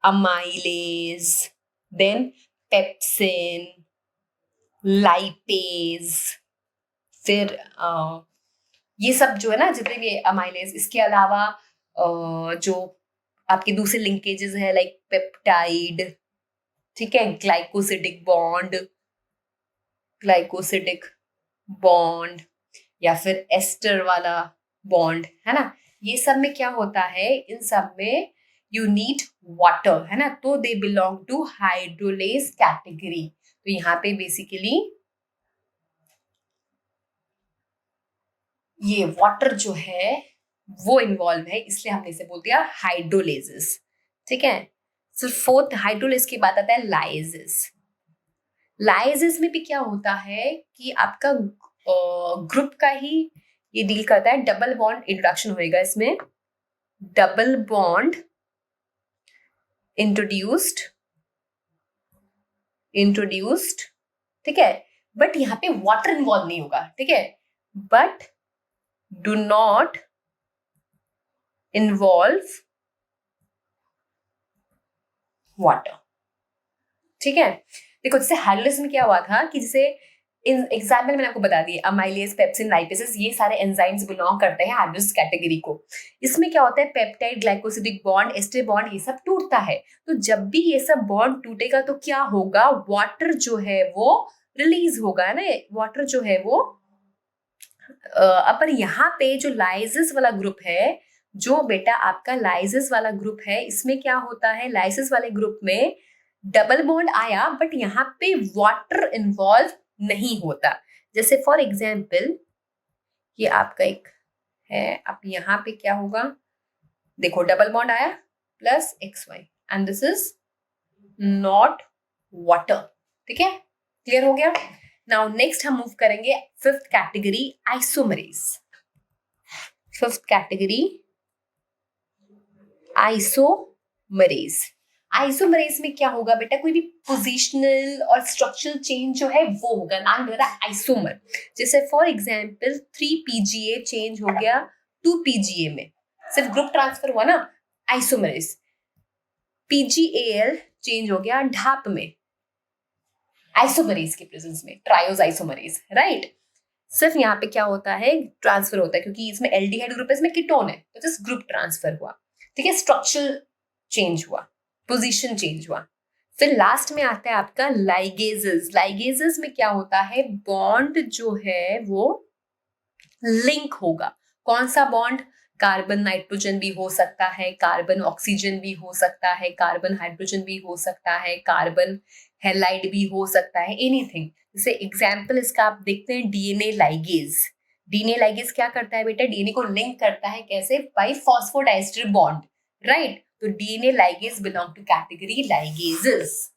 अमाइलेज, देन पेप्सिन, लाइपेज, फिर ये सब जो है ना, जितने भी अमाइलेज. इसके अलावा जो आपके दूसरे लिंकेजेस है लाइक पेप्टाइड, ठीक है, ग्लाइकोसिडिक बॉन्ड या फिर एस्टर वाला बॉन्ड, है ना. ये सब में क्या होता है? इन सब में यू नीड वाटर, है ना, तो they belong to hydrolase category. तो यहाँ पे बेसिकली ये वाटर जो है वो इन्वॉल्व है, इसलिए हमने इसे बोल दिया हाइड्रोलेजेस. ठीक है. फिर फोर्थ हाइड्रोलिस के बाद आता है लाइसिस। लाइसिस में भी क्या होता है कि आपका ग्रुप का ही ये डील करता है, डबल बॉन्ड इंट्रोडक्शन होएगा इसमें, डबल बॉन्ड इंट्रोड्यूस्ड, ठीक है, बट यहाँ पे वाटर इन्वॉल्व नहीं होगा, ठीक है, but do not involve water, ठीक है। देखो जैसे हाइड्रोलिसिस में क्या हुआ था कि जैसे इन एग्जाम्पल मैंने आपको बता दिया, अमाइलेज, पेप्सिन, लाइपेसेस, ये सारे एंजाइम्स बिलोंग करते हैं हाइड्रोलिसिस कैटेगरी को। इसमें क्या होता है, peptide, glycosidic bond, ester bond, ये सब टूटता है। तो जब भी ये सब बॉन्ड टूटेगा तो क्या होगा, वाटर जो है वो रिलीज होगा, है ना, वाटर जो है वो अपन यहाँ पे जो लाइसिस वाला ग्रुप है, जो बेटा आपका लाइसिस वाला ग्रुप है, इसमें क्या होता है, लाइसिस वाले ग्रुप में डबल बॉन्ड आया बट यहाँ पे वाटर इन्वॉल्व नहीं होता। जैसे फॉर एग्जाम्पल ये आपका एक है, अब यहाँ पे क्या होगा, देखो डबल बॉन्ड आया plus XY and this is not water, ठीक है, क्लियर हो गया। नाउ नेक्स्ट हम मूव करेंगे fifth category, isomerase. Fifth category isomerase. Isomerase में क्या होगा बेटा, कोई भी पोजिशनल और स्ट्रक्चरल चेंज जो है वो होगा, नाम मेरा आइसोमर। जैसे फॉर एग्जांपल 3 PGA चेंज हो गया 2 PGA में, सिर्फ ग्रुप ट्रांसफर हुआ ना, आइसोमरेज। PGAL चेंज हो गया ढाप में, आइसोमरेज के प्रेजेंस में, ट्रायोज आइसोमरेज, राइट। सिर्फ यहाँ पे क्या होता है, ट्रांसफर होता है, क्योंकि इसमें एल्डिहाइड ग्रुप है, इसमें कीटोन है, तो जस्ट ग्रुप ट्रांसफर हुआ, ठीक है, स्ट्रक्चरल चेंज हुआ, पोजीशन चेंज हुआ। फिर लास्ट में आता है आपका लाइगेजेस। लाइगेजेस में क्या होता है, बॉन्ड जो है वो लिंक होगा। कौन सा बॉन्ड, कार्बन नाइट्रोजन भी हो सकता है, कार्बन ऑक्सीजन भी हो सकता है, कार्बन हाइड्रोजन भी हो सकता है, कार्बन हैलाइड भी हो सकता है, एनीथिंग। जैसे एग्जाम्पल इसका आप देखते हैं डीएनए लाइगेज। डीएनए लाइगेज क्या करता है बेटा, डीएनए को लिंक करता है, कैसे, बाय फॉस्फोडाइस्टर बॉन्ड, राइट। तो DNA ligase belong to category ligases.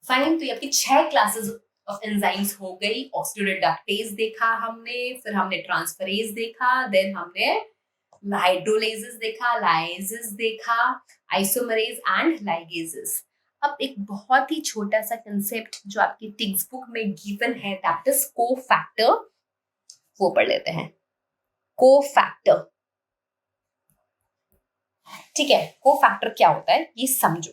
Fine, तो ये आपकी 6 क्लासेस ऑफ एंजाइम्स हो गई। ऑक्सीडोरेडक्टेज देखा हमने, फिर हमने ट्रांसफरेज देखा, देन हमने हाइड्रोलेजेस देखा, लाइजेस देखा, आइसोमरेज एंड लाइगेजेस। अब एक बहुत ही छोटा सा कंसेप्ट जो आपकी टेक्स्ट बुक में गिवन है, दैट इज कोफैक्टर, वो पढ़ लेते हैं। कोफैक्टर, ठीक है, कोफैक्टर क्या होता है ये समझो।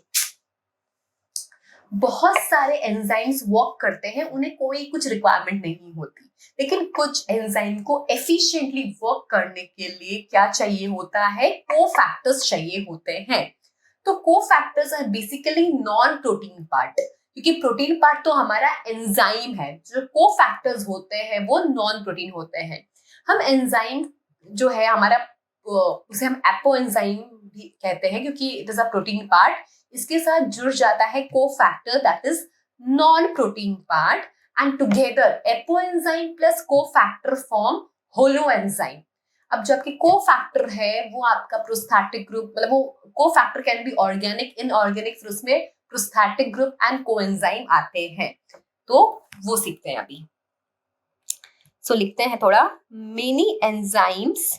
बहुत सारे एंजाइम्स वर्क करते हैं, उन्हें कोई कुछ रिक्वायरमेंट नहीं होती, लेकिन कुछ एंजाइम को एफिशिएंटली वर्क करने के लिए क्या चाहिए होता है, कोफैक्टर्स चाहिए होते हैं। तो cofactors are basically non protein part, क्योंकि प्रोटीन पार्ट तो हमारा एंजाइम है, जो कोफैक्टर्स होते हैं वो नॉन प्रोटीन होते हैं। हम एंजाइम जो है हमारा, उसे हम एपो एंजाइम भी कहते हैं, क्योंकि it is a protein part. इसके साथ जुड़ जाता है cofactor, that is non protein part, and together apoenzyme plus cofactor form holoenzyme. अब जबकि कोफैक्टर है वो आपका प्रोस्थेटिक ग्रुप, मतलब वो cofactor can be organic, inorganic, फिर उसमें प्रोस्थेटिक ग्रुप एंड कोएंजाइम आते हैं, तो वो सीखते हैं अभी। सो लिखते हैं थोड़ा, many enzymes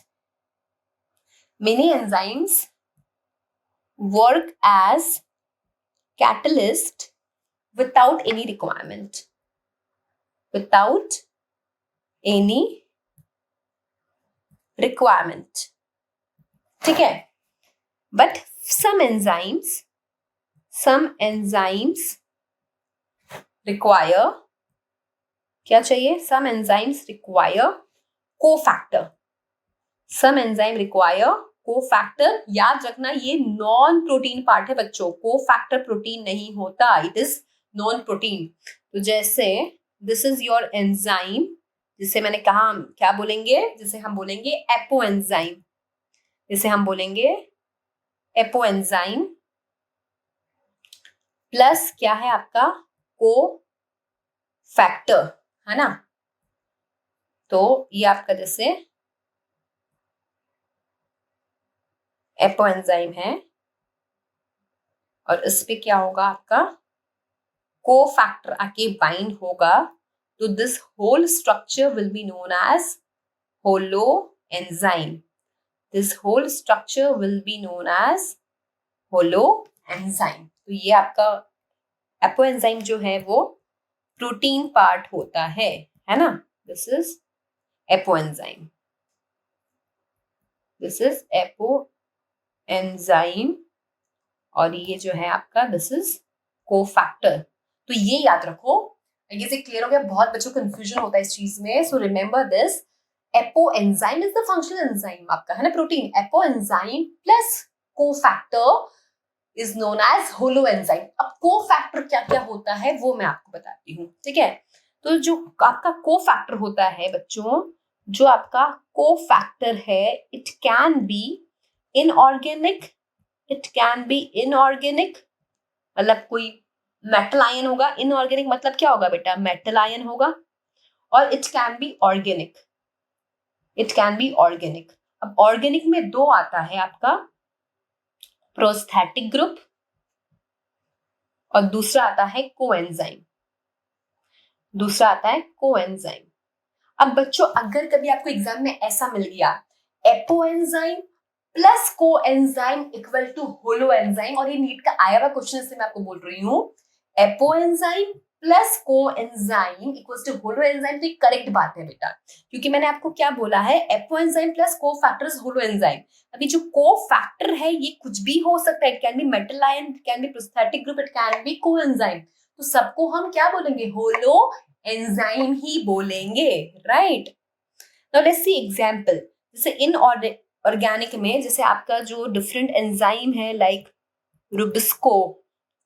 work as catalyst without any requirement, ठीक है। But some enzymes require, क्या चाहिए, some enzymes require cofactor, some enzyme require cofactor. याद रखना ये नॉन प्रोटीन पार्ट है बच्चों, कोफैक्टर प्रोटीन नहीं होता, इट इज नॉन प्रोटीन। तो जैसे दिस इज योर एंजाइम, जिसे मैंने कहा क्या बोलेंगे, जिसे हम बोलेंगे एपो एंजाइम, जिसे हम बोलेंगे एपो एंजाइम प्लस क्या है आपका कोफैक्टर, है ना। तो ये आपका जैसे एपो एंजाइम है और इस पे क्या होगा आपका कोफैक्टर आके बाइंड होगा, तो this whole structure will be known as holo enzyme. This whole structure will be known as holo enzyme. तो ये आपका एपो एंजाइम जो है वो प्रोटीन पार्ट होता है ना. This is apo enzyme. This is apo enzyme और ये जो है आपका दिस इज कोफैक्टर. तो ये याद रखो. ये से क्लियर हो गया. बहुत बच्चों को कंफ्यूजन होता है इस चीज में. So remember this. Apo enzyme is the functional enzyme आपका, है ना, protein. Apo enzyme plus cofactor is known as holo enzyme. अब कोफैक्टर क्या क्या होता है वो मैं आपको बताती हूँ. ठीक है. तो जो आपका कोफैक्टर होता है बच्चों, जो आपका कोफैक्टर है, it can be inorganic, it can be inorganic, मतलब कोई मेटल आयन होगा. इनऑर्गेनिक मतलब क्या होगा बेटा, मेटल आयन होगा. और it can be organic, it can be organic. अब ऑर्गेनिक में दो आता है आपका, प्रोस्थेटिक ग्रुप और दूसरा आता है कोएंजाइम. दूसरा आता है कोएंजाइम. अब बच्चों अगर कभी आपको एग्जाम में ऐसा मिल गया apo enzyme plus coenzyme equal to holo enzyme, और ये नीट का आया हुआ क्वेश्चन इसलिए मैं आपको बोल रही हूँ, apo enzyme plus coenzyme equals to holo enzyme, तो ये करेक्ट बात है बेटा. क्योंकि मैंने आपको क्या बोला है, apo enzyme plus cofactor is holo enzyme. अभी जो कोफैक्टर है ये कुछ भी हो सकता है. It can be metal ion, it can be prosthetic group, it can be coenzyme. तो सबको हम क्या बोलेंगे, होलो एंजाइम ही बोलेंगे. Right. Now let's see example. जैसे इन ऑर्गेनिक में जैसे आपका जो डिफरेंट एंजाइम है लाइक रुबिस्को,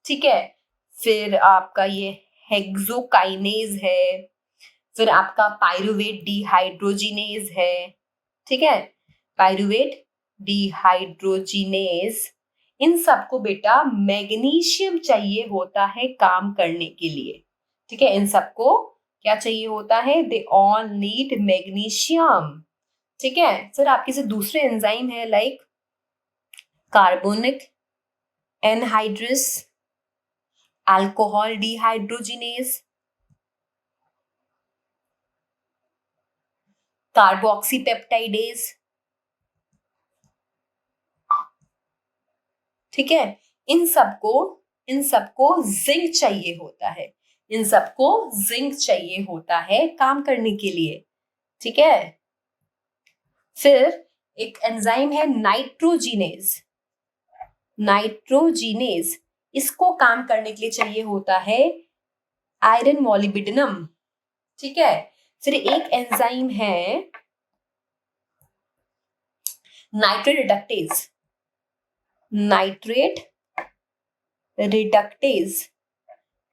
ठीक है, फिर आपका ये हेक्सोकाइनेज है, फिर आपका पायरुवेट डिहाइड्रोजिनेज है. ठीक है, पायरुवेट डिहाइड्रोजिनेज. इन सबको बेटा मैग्नीशियम चाहिए होता है काम करने के लिए. ठीक है, इन सबको क्या चाहिए होता है, दे ऑल नीड मैग्नीशियम. ठीक है. फिर आपके से दूसरे एंजाइम है like carbonic anhydrous, alcohol dehydrogenase, carboxypeptidase. ठीक है, इन सबको जिंक चाहिए होता है. इन सबको जिंक चाहिए होता है काम करने के लिए. ठीक है. फिर एक एंजाइम है नाइट्रोजिनेज. नाइट्रोजिनेज, इसको काम करने के लिए चाहिए होता है आयरन मॉलिब्डेनम. ठीक है. फिर एक एंजाइम है नाइट्रेट रिडक्टेज. नाइट्रेट रिडक्टेज,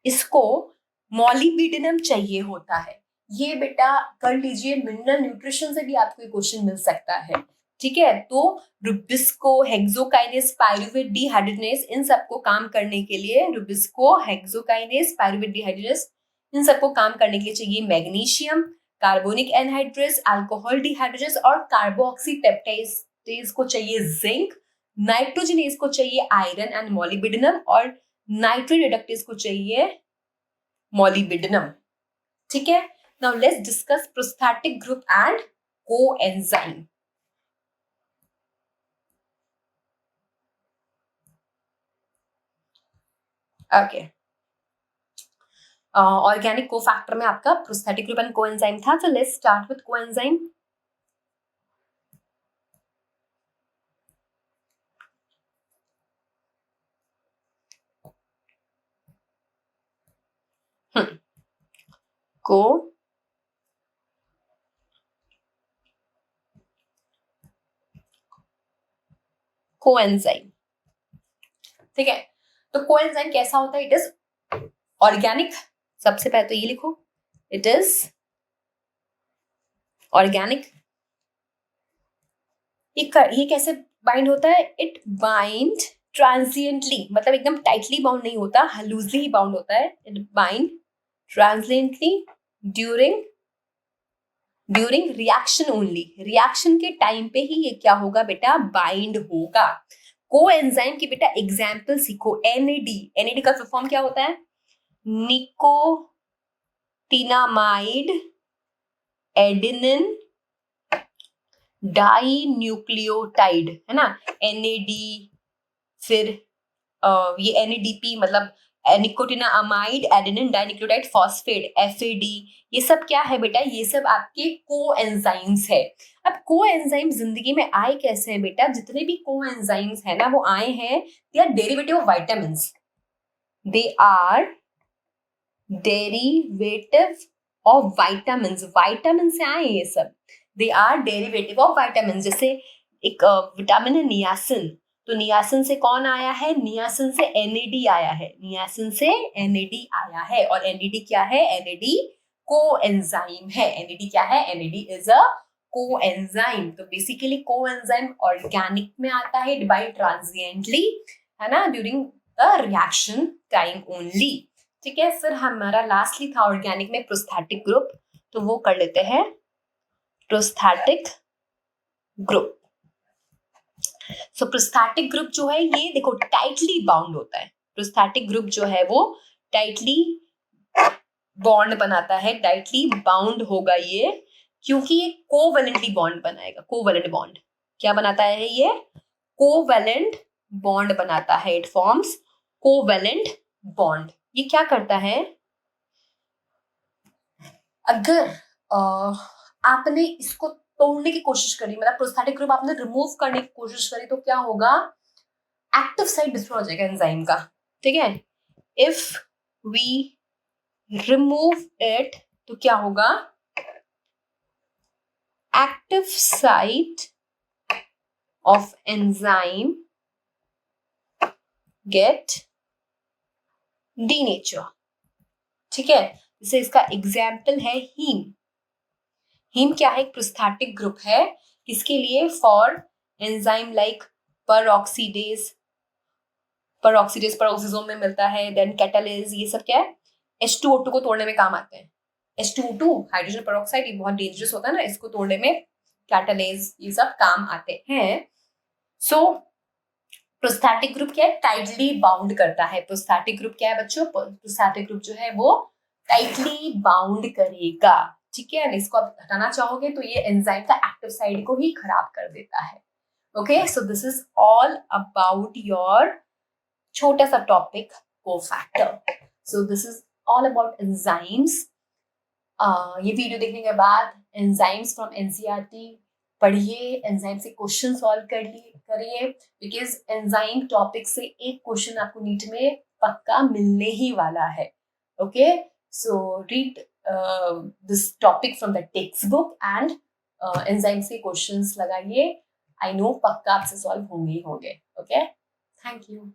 इसको मॉलिब्डेनम चाहिए होता है. ये बेटा कर लीजिए, मिनरल न्यूट्रिशन से भी आपको ये क्वेश्चन मिल सकता है. ठीक है. तो रुबिस्को, हेक्सोकाइनेज, पायरुवेट डिहाइड्रोजिनेज, इन सबको काम करने के लिए, रुबिस्को, हेक्सोकाइनेज, पायरुवेट डिहाइड्रोजिनेज, इन सबको काम करने के लिए चाहिए magnesium, carbonic anhydrase, alcohol dehydrogenase और कार्बोक्सीपेप्टाइडेज को चाहिए जिंक, नाइट्रोजिनेज को चाहिए आयरन एंड मॉलिब्डेनम और नाइट्रेट रिडक्टेज को चाहिए मॉलिब्डेनम. ठीक है. Now let's discuss prosthetic group and coenzyme. Okay. Organic cofactor में आपका प्रोस्थेटिक ग्रुप एंड कोएंजाइम था. तो let's start with coenzyme. Coenzyme. ठीक है. तो कोएंजाइम कैसा होता है, इट इज ऑर्गेनिक. सबसे पहले तो ये लिखो, इट इज ऑर्गेनिक. ये कैसे बाइंड होता है, इट बाइंड ट्रांसिएंटली, मतलब एकदम टाइटली बाउंड नहीं होता, लूजली ही बाउंड होता है. It bind transiently during reaction only. Reaction के टाइम पे ही ये क्या होगा बेटा, बाइंड होगा. कोएंजाइम की बेटा एग्जाम्पल सीखो। NAD का फुल फॉर्म क्या होता है? निकोटिनामाइड एडेनिन डाई न्यूक्लियोटाइड, है ना। NAD, फिर ये NADP मतलब nicotinamide adenine dinucleotide phosphate FAD, ये सब क्या है बेटा? ये सब आपके कोएंजाइम्स है। अब कोएंजाइम जिंदगी में आए कैसे हैं बेटा? जितने भी कोएंजाइम्स है ना वो आए हैं, they are derivative of vitamins, they are derivative of vitamins, vitamin से आए ये सब, they are derivative of vitamin. जैसे एक विटामिन है नियासिन, तो नियासिन से कौन आया है? नियासिन से NAD आया है, नियासिन से NAD आया है। और NAD क्या है? NAD कोएंजाइम है। NAD क्या है? NAD is a coenzyme. तो बेसिकली कोएंजाइम ऑर्गेनिक में आता है बाय ट्रांजिएंटली, है ना, during the reaction time only. ठीक है, फिर हमारा लास्टली था ऑर्गेनिक में प्रोस्थेटिक ग्रुप, तो वो कर लेते हैं। प्रोस्थेटिक ग्रुप, सो प्रोस्थेटिक ग्रुप जो है ये देखो टाइटली बाउंड होता है। प्रोस्थेटिक ग्रुप जो है वो टाइटली बॉन्ड बनाता है, टाइटली बाउंड होगा ये, क्योंकि ये कोवेलेंटली बॉन्ड बनाएगा। कोवेलेंट बॉन्ड क्या बनाता है? ये कोवेलेंट बॉन्ड बनाता है। It forms covalent bond. ये क्या करता है? अगर आपने इसको तोड़ने की कोशिश करी, मतलब प्रोस्थेटिक ग्रुप आपने रिमूव करने की कोशिश करी, तो क्या होगा? एक्टिव साइट डिस्ट्रॉय हो जाएगा एंजाइम का। ठीक है, इफ वी रिमूव इट तो क्या होगा? Active site of enzyme get denature. ठीक है, जैसे इसका एग्जाम्पल है हीम। हीम क्या है? एक प्रोस्थेटिक ग्रुप है, किसके लिए? For enzyme like peroxidase, peroxisome में मिलता है, देन कैटालेज, ये सब क्या है? H2O2 को तोड़ने में काम आते हैं। H2O2 हाइड्रोजन पेरोक्साइड, ये बहुत डेंजरस होता है ना, इसको तोड़ने में कैटालेज ये सब काम आते हैं। सो प्रोस्थेटिक ग्रुप क्या है? टाइटली बाउंड करता है। प्रोस्थेटिक ग्रुप क्या है बच्चों? प्रोस्थेटिक ग्रुप जो है वो टाइटली बाउंड करेगा। ठीक है, इसको आप हटाना चाहोगे तो ये एंजाइम का एक्टिव साइड को ही खराब कर देता है। Okay, so this is all about your छोटा सा topic cofactor. So this is all about enzymes. ये वीडियो देखने के बाद एंजाइम्स फ्रॉम NCERT पढ़िए, एंजाइम से क्वेश्चन सॉल्व करिए, बिकॉज एंजाइम टॉपिक से एक क्वेश्चन आपको नीट में पक्का मिलने ही वाला है। Okay, so read this topic from the text book and enzyme से क्वेश्चंस लगाइए। आई नो पक्का आपसे सॉल्व होंगे ही होंगे। Okay, thank you.